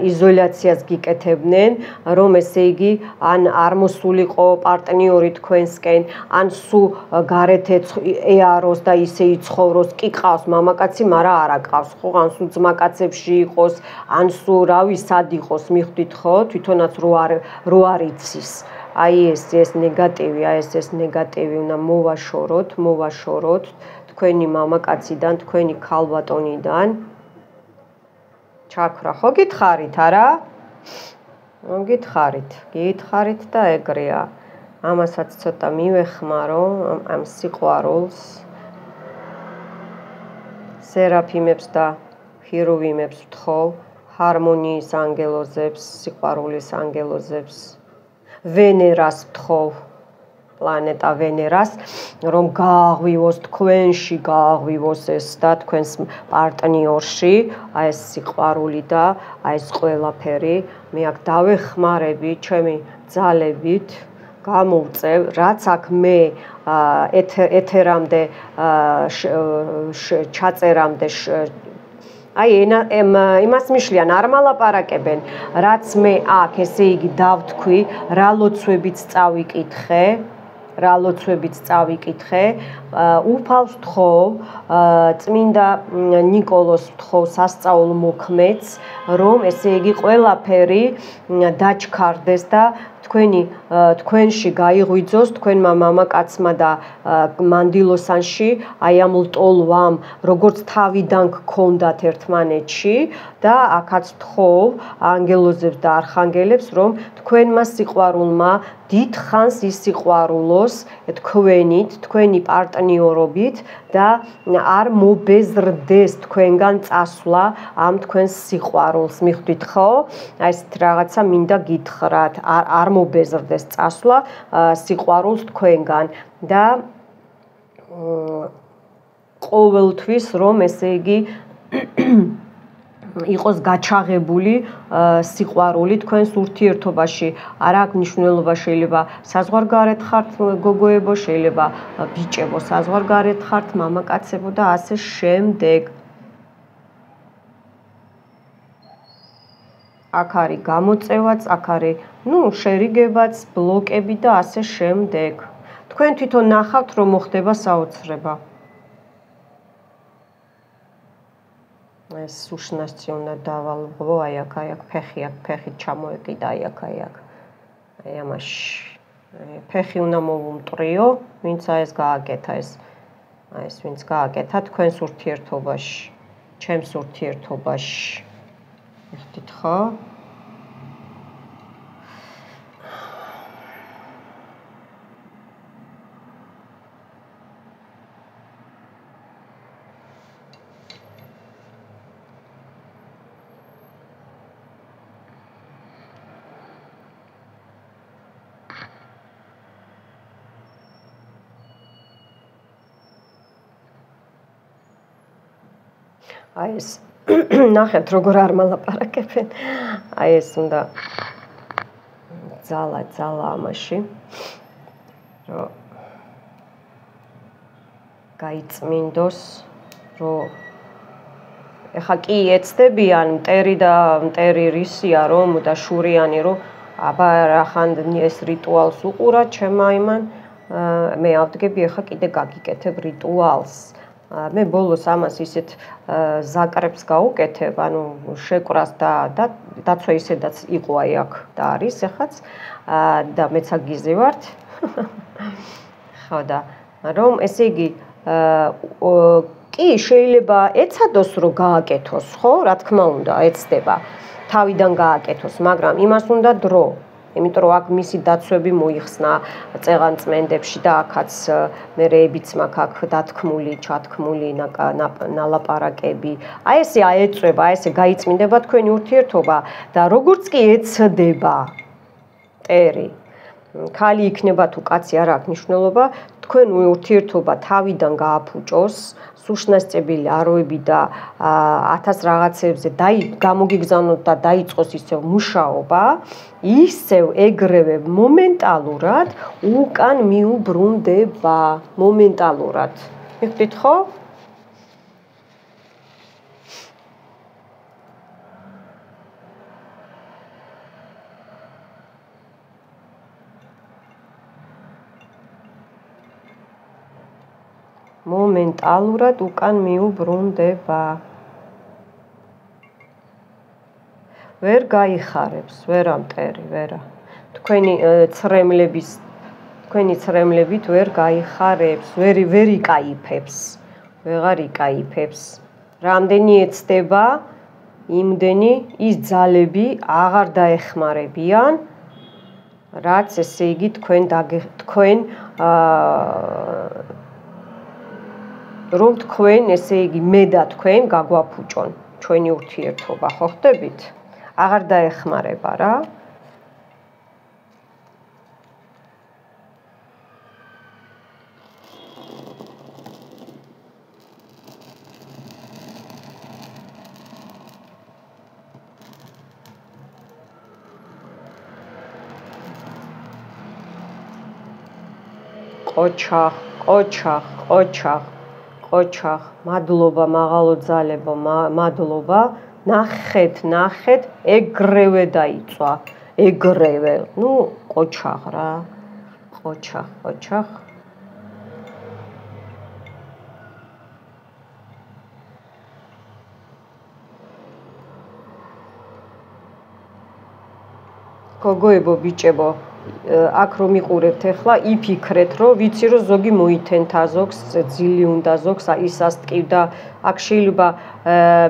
Speaker 1: იზოლაციას გიკეთებდნენ, რომ ესე იგი ან არ მოსულიყო პარტნიორი თქვენსკენ, ან სულ გარეთ ეაროს და ისე იცხოვროს, კი ყავს მამაკაცი, მაგრამ არა ყავს, ხო, ან სულ ძმაკაცებში იყოს, ან სულ რავი სად იყოს, მიხვდით ხო, თვითონაც რო არ იცის. აი ეს ნეგატივი, ეს ნეგატივი უნდა მოვაშოროთ. თქვენი მამაკაციდან, თქვენი ქალბატონიდან. ჩაქრა, ხო გითხარით, არა? გითხარით და ეგრეა. ამასაც ცოტა მივეხმარო, ამ სიყვარულს. სერაფიმებს და ხეროვიმებს ვთხოვ, ჰარმონიის ანგელოზებს, სიყვარულის ანგელოზებს, ვენერას ვთხოვ. პლანეტა ვენერას, რომ გააღვივოს თქვენში, გააღვივოს ეს და თქვენს პარტნიორში, აი ეს სიყვარული და აი ეს ყველაფერი, მე აქ დავეხმარები ჩემი ძალებით, გამოვწევ, რაც აქ მე ეთერამდე ჩაწერამდე აი იმას მიშლიან არ მალაპარაკებენ, რაც მე აქ ესე იგი დავთქვი, რა ლოცვებიც წავიკითხე, უფალს ვთხოვ, წმინდა ნიკოლოს ვთხოვ, სასწაულ მოქმედს, რომ ესე იგი ყველაფერი დაჩქარდეს და თქვენში გაიღვიძოს, თქვენმა მამაკაცმა და მანდილოსანში, აი ამ ლტოლვამ, როგორც თავიდან გქონდათ ერთმანეთში და აქაც ვთხოვ ანგელოზებს და არხანგელებს, რომ თქვენმა სიყვარულმა დიდხანს ისიყვარულოს თქვენით, თქვენი პარტნიორობით და არ მობეზრდეს თქვენგან წასვლა ამ თქვენს სიყვარულს. მიხვდით ხო? აი ეს რაღაცა მინდა გითხრათ, არ მობეზრდეს წასვლა სიყვარულს თქვენგან და ყოველთვის რომ ესე იგი იყოს გაჩაღებული სიყვარული თქვენს ურთიერთობაში. არ აქვს მნიშვნელობა, შეიძლება საზღვარგარეთ ხართ გოგოებო, შეიძლება ბიჭებო, საზღვარგარეთ ხართ მამაკაცებო და ასე შემდეგ. აქ არის გამოწევაც, აქ არის, შერიგებაც, ბლოკები და ასე შემდეგ. თქვენ თვითონ ნახავთ, რომ მოხდება საოცრება. ეს უშნასცი უნდა დავალბო, აი აქ ფეხი ჩამოეკიდა, აი აქ. აი ამაში. ფეხი უნდა მოვუმტრიო, ვინც ეს გააკეთა ეს აი ეს ვინც გააკეთა თქვენს ურთიერთობაში, ჩემს ურთიერთობაში. ეხდით ხო? აი ეს ნახეთ როგორ არ მალაპარაკებენ. აი ეს უნდა ძალა ამაში რომ გაიწმინდოს რომ ეხა კი ეცდებიან მტერი და მტერი რისია რომ და შურიანი რომ აბა რახან ეს რიტუალს უყურა ჩემმა იმან მე ავდგები ეხა კიდე გაგიკეთებ რიტუალს. მე ბოლოს ამას ისეთ ზაკრებს გაუკეთებ, ანუ შეკვრას და დაცვა ისედაც იყო აი აქ და არის ეხაც და მეც აგიზი ვართ. ხო და რომ ესე იგი კი შეიძლება ეცადოს რომ გააკეთოს, ხო? რა თქმა უნდა, ეცდება თავიდან გააკეთოს, მაგრამ იმას უნდა დრო. იმიტომ რომ აქ მისი დაცვები მოიხსნა წეღანწმენდებში და აქაც მერეებიც მაქვს აქ დათქმული, ჩათქმული ნალაპარაკები. აი ესე აეწვება, აი ესე გაიწმინდება თქვენი ურთიერთობა და როგორც კი ეცდება მტერი, ქალი იქნება თუ კაცი არ აქვს მნიშვნელობა, თქვენ ურთიერთობა თავიდან გააფუჭოს, სულშნასწებელი აროები და 1000 რაღაცებზე გამოგიგზავნოთ და დაიწყოს ისევ მუშაობა, ისევ ეგრევე მომენტალურად უკან მიუბრუნდება, მომენტალურად. მიგხვდით ხო? მომენტალურად უკან მიუბრუნდება. ვერ გაიხარებს, ვერა მტერი, ვერა. თქვენი ცრემლებით ვერ გაიხარებს, ვერ იკაიფებს, ვეღარ იკაიფებს. რამდენი ეცდება, იმდენი ის ძალები აღარ დაეხმარებიან, რაც ესე იგი რომ თქვენ ესე იგი მე და თქვენ გაგვაფუჭონ ჩვენი ურთიერთობა, ხო ხდებით? აღარ დაეხმარება რა. ყოჩახ, მადლობა, მაღალო ძალებო, მადლობა. ნახეთ, ეგრევე დაიწვა, ეგრევე. ნუ ყოჩახ რა. ყოჩახ. გოგოებო, ბიჭებო, აქ რომ იყურებთ ახლა, იფიქრეთ, რომ ვიცი რომ ზოგი მოითენთა, ზოგს ძილი უნდა, ზოგს ის ასტკივდა. აქ შეიძლება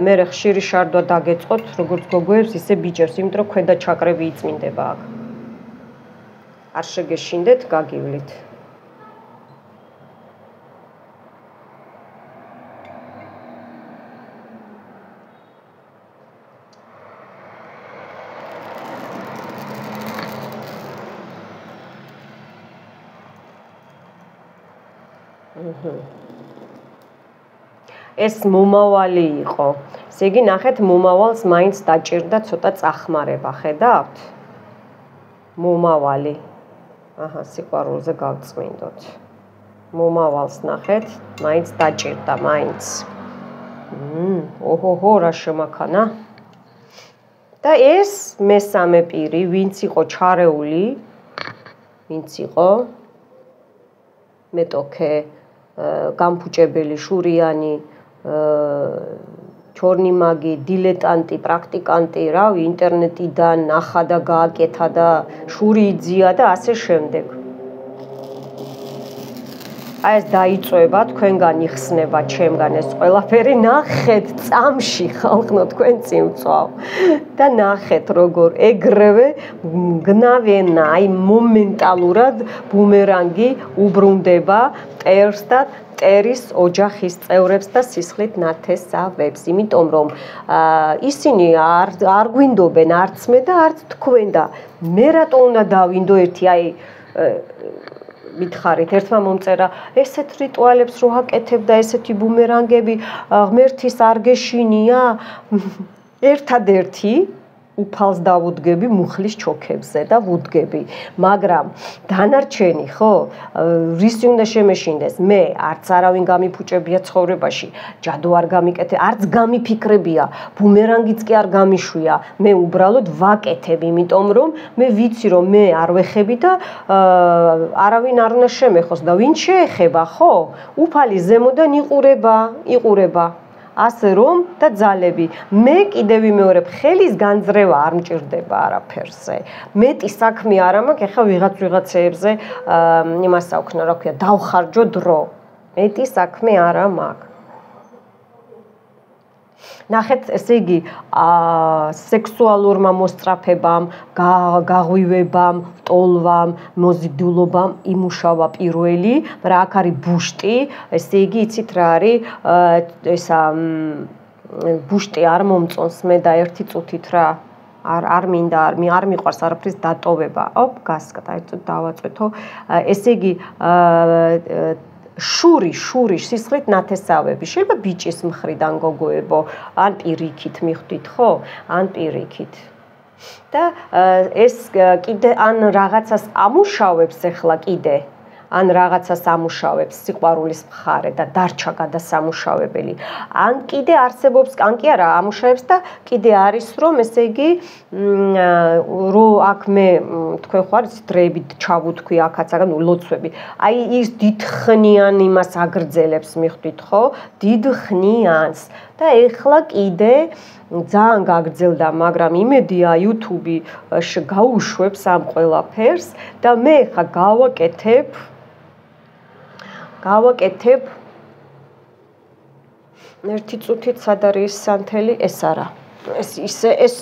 Speaker 1: მე ხშირი შარდვა დაგეწყოთ, როგორც გოგოებს, ისე ბიჭებს, იმიტომ რომ ქვედა ჩაკრები იწმინდება აქ. არ შეგეშინდეთ, გაგივლით. ეს მომავალი იყო. ესე იგი, ნახეთ, მომავალს მაინც დაჭირდა ცოტა წახმარება, ხედავთ? მომავალი. აჰა, სიყვარულზე გავწმინდოთ. მომავალს ნახეთ, მაინც დაჭირდა, მაინც. ოჰოჰო, რა შემაქანა. და ეს მესამე პირი, ვინც იყო ჩარეული, ვინც იყო მეტოქე, გამფუჭებელი, შურიანი, ჩორნი მაგი, დილეტანტი, პრაქტიკანტი, რავი, ინტერნეტიდან ნახა და გააკეთა და შური იძია და ასე შემდეგ. აი ეს დაიწוება, თქვენგან იხსნება, ჩემგან ეს ყველაფერი, ნახეთ წამში ხალხო თქვენ წინ ვწვავ და ნახეთ როგორ ეგრევე მგნავენა, აი მომენტალურად ბუმერანგი უბრუნდება მტერს და მტერის ოჯახის წევრებს და სისხლით ნათესავებს, იმიტომ რომ ისინი არ გვინდობენ არც მე და არც თქვენ და მე რატო უნდა დავინდო ერთი აი მითხარით ერთმა მომწერა ესეთ რიტუალებს რო აკეთებ და ესეთი ბუმერანგები ღმერთის არ გეშინია ერთადერთი უფალს დავუდგები მუხლის ჩოქებზე და ვუდგები მაგრამ დანარჩენი ხო რისი უნდა შემეშინდეს მე არც არავინ გამიფუჭებია ცხოვრებაში ჯადო არ გამიკეთე არც გამიფიქრებია ბუმერანგიც კი არ გამიშვია მე უბრალოდ ვაკეთებ იმიტომ რომ მე ვიცი რომ მე არ ვეხები და არავინ არ უნდა შემეხოს და ვინ შეეხება ხო უფალი ზემოდან იყურება ასე რომ და ძალები მე კიდევ ვიმეორებ ხელის განძრევა არ მჭირდება არაფერზე მეტი საქმე არ მაქვს ეხლა ვიღაცეებზე იმას აქვნა რა ქვია დავხარჯო დრო მეტი საქმე არ მაქვს ნახეთ ესე იგი სექსუალურმა მოსწრაფებამ გაღვივებამ ტოლვამ მოზიდულობამ იმუშავა პირველი მაგრამ აქ არის ბუშტი ესე იგი იცით რა არის ესა ბუშტი არ მომწონს მე და ერთი წუთით რა არ მინდა არ მიყვარს არაფრის დატოვება ოპ გასკდა ერთად დავაწვეთო ესე იგი შური სისხლით ნათესავები შეიძლება ბიჭის მხრიდან გოგოებო ან პირიქით მიხვდით ხო ან პირიქით და ეს კიდე ან რაღაცას ამუშავებს ახლა კიდე ან რაღაცას ამუშავებს სიყვარულის მხარე და დარჩა გადასამუშავებელი ან კიდე არსებობს ან კი არა ამუშავებს და კიდე არის რომ ესე იგი რო აქ მე თქვენ ხარ დრეებით ჩავუთქვი აქაც აგან ლოცვები აი ის დიდხნიან იმას აგრძელებს მიხვდით ხო დიდხნიანს და ეხლა კიდე ძალიან გაგრძელდა მაგრამ იმედია YouTube-ში გაუშვებს ამ ყველაფერს და მე ხა გავაკეთებ ერთი წუთით სად არის სანთელი ეს არა ეს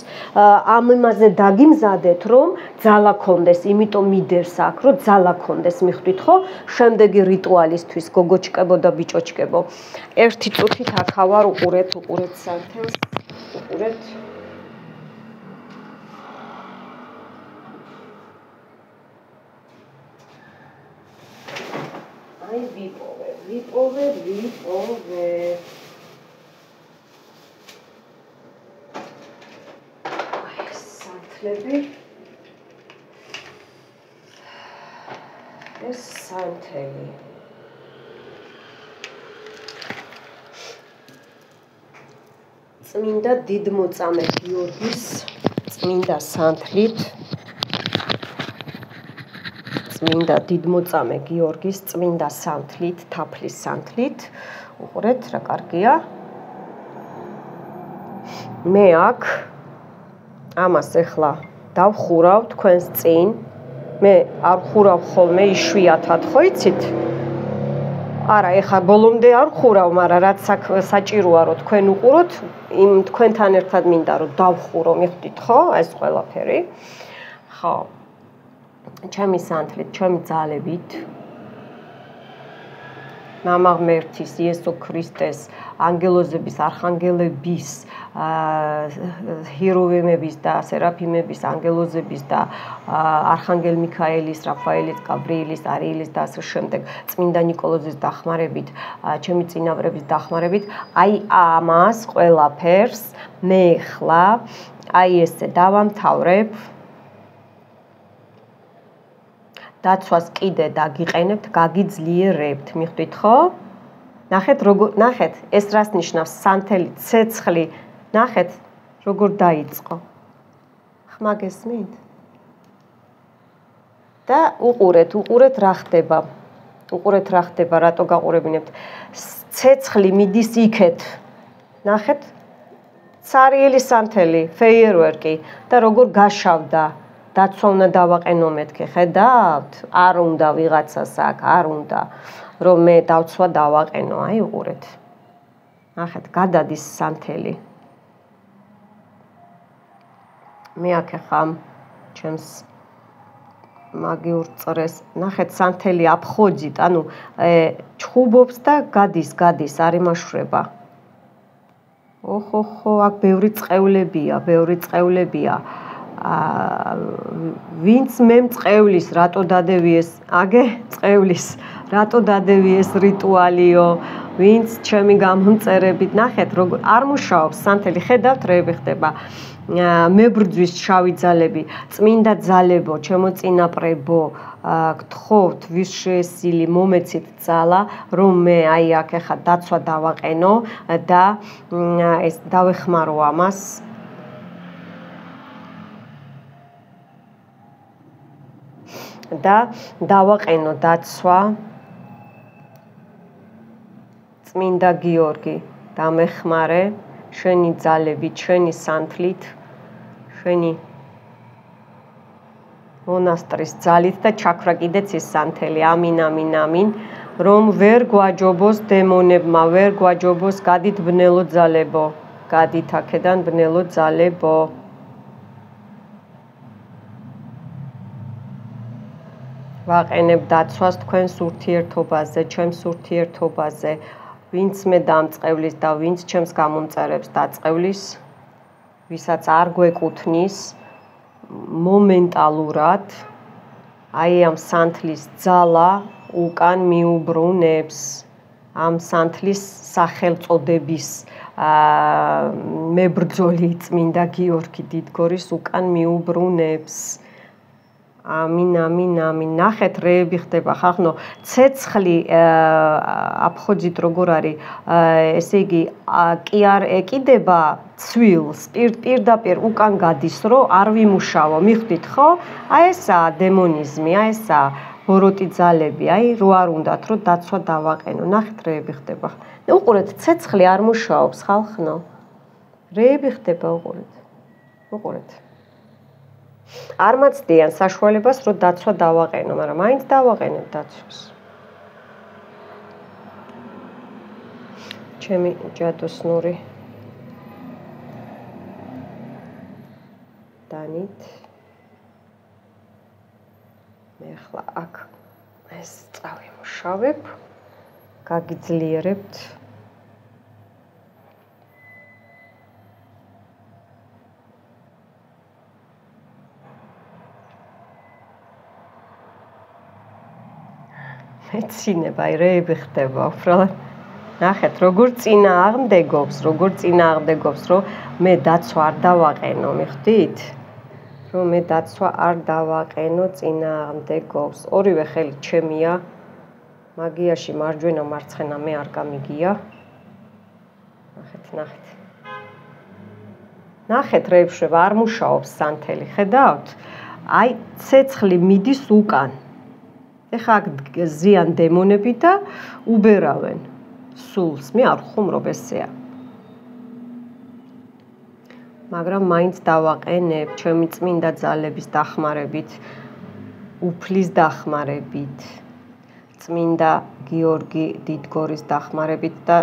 Speaker 1: ამ იმაზე დაგიმზადეთ რომ ძალა კონდეს იმიტომ მიდევს აქ რომ ძალა კონდეს მიხვდით ხო შემდეგი რიტუალისთვის გოგოჩკებო და ბიჭოჩკებო ერთი წუთით აქავარ უყურეთ სანთელს უყურეთ აი ვიპოვე ეს სანთელი წმინდა დიდმოწამე გიორგის წმინდა სანთლით წმინდა დიდმოწამე გიორგის წმინდა სანთლით თაფლის სანთლით უყურეთ რა კარგია მე აქ ამას ახლა დავხურავ თქვენს წინ მე არ ხურავ ხოლმე იშვიათად ხო იცით არა ეხა ბოლომდე არ ხურავ მაგრამ რაც საჭიროა რომ თქვენ უყუროთ იმ თქვენთან ერთად მინდა რომ დავხურო მიხვდით ხო ეს ყველაფერი ხო ჩემი სანთლით ჩემი ძალებით მამა ღმერთის იესო ქრისტეს ანგელოზების არხანგელების ჰეროვიმების და სერაფიმების ანგელოზების და არხანგელ მიქაელის რაფაელის გაბრიელის არიელის და ასე შემდეგ წმინდა ნიკოლოზის დახმარებით ჩემი წინავრების დახმარებით აი ამას ყველაფერს მე ხლა აი ესე დავამთავრებ დაცვას კიდე დაგიყენებთ, გაგიძლიერებთ, მიხვდით ხო? ნახეთ, ეს რას ნიშნავს? სანთელი, ცეცხლი, ნახეთ, როგორ დაიწყო. ხმა გესმით? და უყურეთ რა ხდება. რატო გაყურებინებთ? ცეცხლი მიდის იქეთ. ნახეთ? ცარიელი სანთელი, ფეიერვერკი და როგორ გაშავდა. დაცვა უნდა დავაყენო მეთქე, ხედავთ? არ უნდა ვიღაცას აქ, არ უნდა რომ მე დაცვა დავაყენო, აი უყურეთ. ნახეთ, გადადის სანთელი. მე აქ ხამ ჩემს მაგიურ წრეს, ნახეთ სანთელი აფხოძით, ანუ ჩხუბობს და გადის, არ იმაშვრება. ოხოხო, აქ ბევრი წყევლებია. ვინც მე მწყევლის, რატო დადევიეს, აგე წყევლის, რატო დადევიეს რიტუალიო, ვინც ჩემი გამომწერებით, ნახეთ, როგორ არ მუშაობს სანთელი, ხედავთ, რეები ხდება. მებრძვის შავი ძალები, წმინდა ძალებო, ჩემო წინაპრებო, გთხოვთ ვის შეესილი მომეცით ძალა, რომ მე აი აქ ახლა დაცვა დავაყენო და ეს დავეხმარო ამას. და დავაყენო დაცვა. წმინდა გიორგი, დამეხმარე შენი ძალებით, შენი სანთლით, შენი მონასტრის ძალით და ჩაქრა კიდეც ის სანთელი. ამინ, რომ ვერ გვაჯობოს დემონებმა, ვერ გვაჯობოს, გადით ბნელო ძალებო, გადით აქედან ბნელო ძალებო. ვაყენებ დაცვას თქვენს ურთიერთობაზე, ჩემს ურთიერთობაზე, ვინც მე დამწყევლის და ვინც ჩემს გამომწერებს დაწყევლის, ვისაც არ გვეკუთვნის მომენტალურად, აი ამ სანთლის ძალა უკან მიუბრუნებს, ამ სანთლის სახელწოდების მებრძოლი წმინდა გიორგი დიდგორის უკან მიუბრუნებს. ამინ. ნახეთ, რეები ხდება ხახნო, ცეცხლი აფხოძით როგორ არის, ესე იგი, კი არ ეკიდება ცვილს, პირდაპირ უკან გადის, რომ არ ვიმუშავო, მიხვდით ხო? აი ესაა დემონიზმი, აი ესაა ბოროტი ძალები, აი რო არ უნდათ, რომ დაცვა დავაყენო. ნახეთ, რეები ხდება. უყურეთ, ცეცხლი არ მუშაობს ხალხნო. რეები ხდება, უყურეთ. არ მაცდიან საშუალებას, რომ დაცვა დავაყენო, მაგრამ მაინც დავაყენებ დაცვას. ჩემი ჯადოსნური დანით. მე ახლა აქ ეს წავიმუშავებ, გაგიძლიერებთ. მეცინება, აი რეები ხდება, უბრალოდ ნახეთ, როგორ წინააღმდეგობს, რომ მე დაცვა არ დავაყენო, მიხვდით? რომ მე დაცვა არ დავაყენო, წინააღმდეგობს. ორივე ხელი ჩემია, მაგიაში მარჯვენა მარცხენა მე არ გამიგია. ნახეთ, რეები შვება, არ მუშაობს სანთელი, ხედავთ? აი ცეცხლი მიდის უკან. ეხლა აქ ზიან დემონები და უბერავენ სულს, მე არ ხუმრობ, ესეა. მაგრამ მაინც დავაყენებ ჩემი წმინდა ძალების დახმარებით, უფლის დახმარებით, წმინდა გიორგი დიდგორის დახმარებით და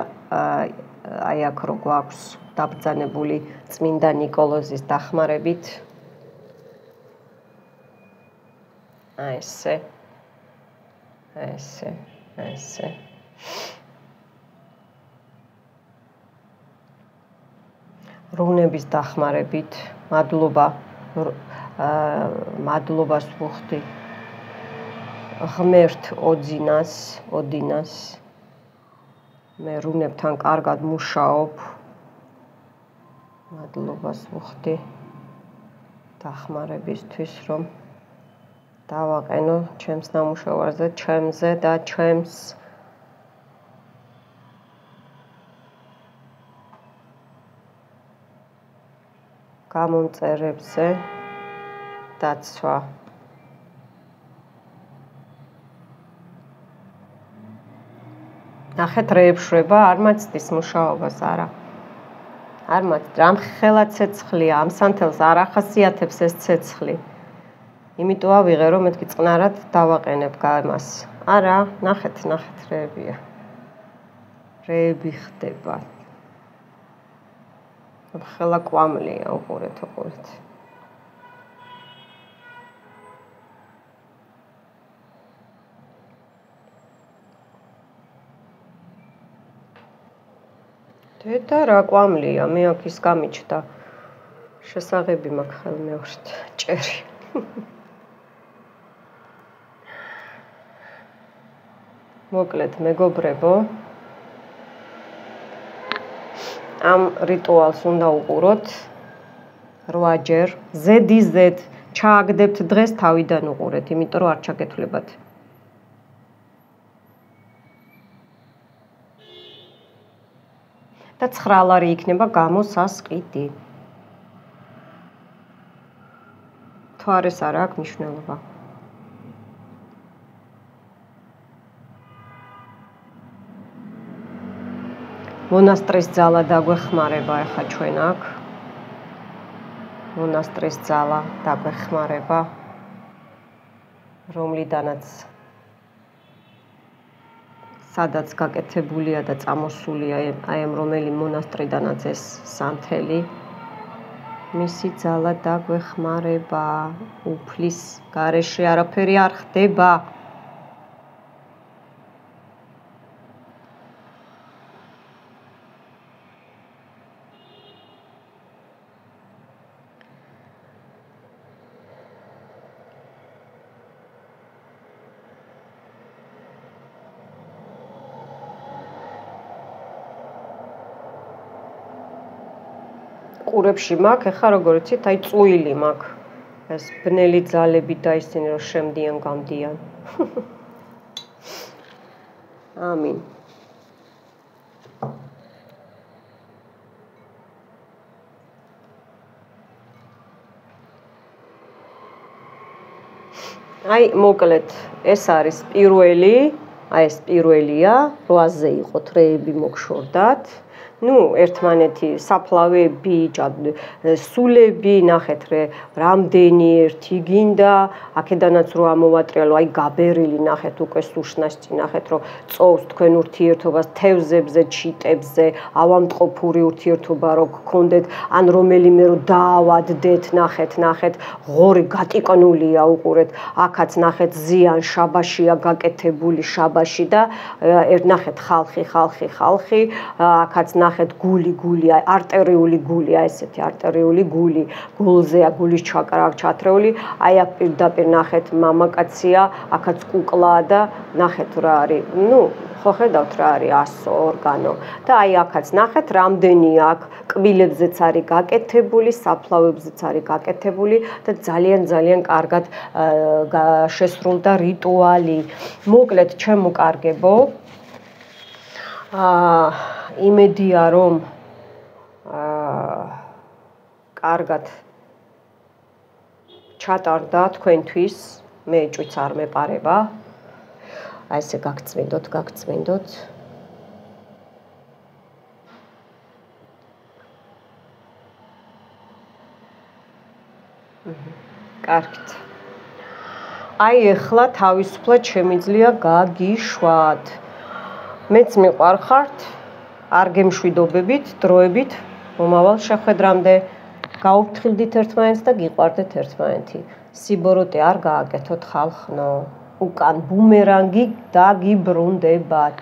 Speaker 1: აი აქ რო გვაქვს დაბრძანებული წმინდა ნიკოლოზის დახმარებით. აი ესე. რუნების დახმარებით, მადლობას ვუხდი ღმერთ ოდინას. მე რუნებთან კარგად მუშაობ. მადლობას ვუხდი დახმარებისთვის, რომ დავაყენო ჩემს ნამუშევარზე, ჩემზე და ჩემს გამომწერებზე დაცვა. ნახეთ, რეები შვება, არ მაცდის მუშაობას, არა. არ მაცდ, რამხელა ცეცხლია, ამ სანთელს არ ახასიათებს ეს ცეცხლი. იმიტომ ავიღე რომ მეთქი წყნარად დავაყენებ გამას. არა, ნახეთ, რეებია. რეები ხდება. ხელა კვამლია, უყურეთ. დედა რა კვამლია, მე აქ ის გამიჩნდა. შესაღები მაქვს ხელმეორედ ჭერი. მოკლედ მეგობრებო, ამ რიტუალს უნდა უყუროთ 8 ჯერ, ზედიზედ ჩააგდებთ დღეს თავიდან უყურეთ, იმიტომ რომ არ ჩაგეთვლებათ. და 9 ლარი იქნება გამოსასყიდი. თუ არის არა აქვს მნიშვნელობა. მონასტრის ძალა დაგვეხმარება ახლა ჩვენ აქ. მონასტრის ძალა დაგვეხმარება, რომლიდანაც სადაც გაკეთებულია და წამოსულია აი ამ რომელი მონასტრიდანაც ეს სანთელი, მისი ძალა დაგვეხმარება, უფლის გარეშე არაფერი არ ხდება. ყურებში მაქვს, ეხლა როგორ იცით, აი წუილი მაქვს. ეს ბნელი ძალები და ისინი რომ შემდიან გამდიან. ამინ. აი მოკლედ ეს არის პირველი, აი ეს პირველია, 8-ზე იყო რეები მოგშორდათ. ნუ ერთმანეთი საფლავები, სულები, ნახეთ რამდენი ერთი გინდა, აქედანაც რო ამოვატრიალო, აი გაბერილი ნახეთ უკვე სუშნასჭი, ნახეთ რომ წოვს თქვენ ურთიერთობას თევზებზე, ჩიტებზე, ავამტყოფური ურთიერთობა რო გქონდეთ, ან რომელიმე რო დაავადდეთ, ნახეთ, ღორი გატიკნულია უყურეთ, აქაც ნახეთ ზიან შაბაშია გაკეთებული შაბაში და ნახეთ ხალხი, აქაც ნახეთ გული, არტერიული გული, აი ესეთი არტერიული გული, გულზეა გულის ჩაკრა ჩათრეული, აი აქ პირდაპირ ნახეთ მამაკაცია, აქაც კუკლაა და ნახეთ რა არის, ნუ ხო ხედავთ რა არის ასო ორგანო და აი აქაც ნახეთ რამდენი აქ კბილებზეც არის გაკეთებული, საფლავებზეც არის გაკეთებული და ძალიან კარგად შესრულდა რიტუალი. მოკლედ ჩემო კარგებო, იმედია რომ კარგად ჩატარდა თქვენთვის, მე ჭვიც არ მეპარება. აი ესე გაგწმინდოთ. კარგით. აი ეხლა თავისუფლად შემიძლია გაგიშვათ. მეც მიყვარხართ, არ გემშვიდობებით, დროებით, მომავალ შეხვედრამდე გაუფრთხილდით ერთმანეთს და გიყვარდეთ ერთმანეთი. სიბოროტე არ გააკეთოთ ხალხნო, უკან ბუმერანგი დაგიბრუნდებათ.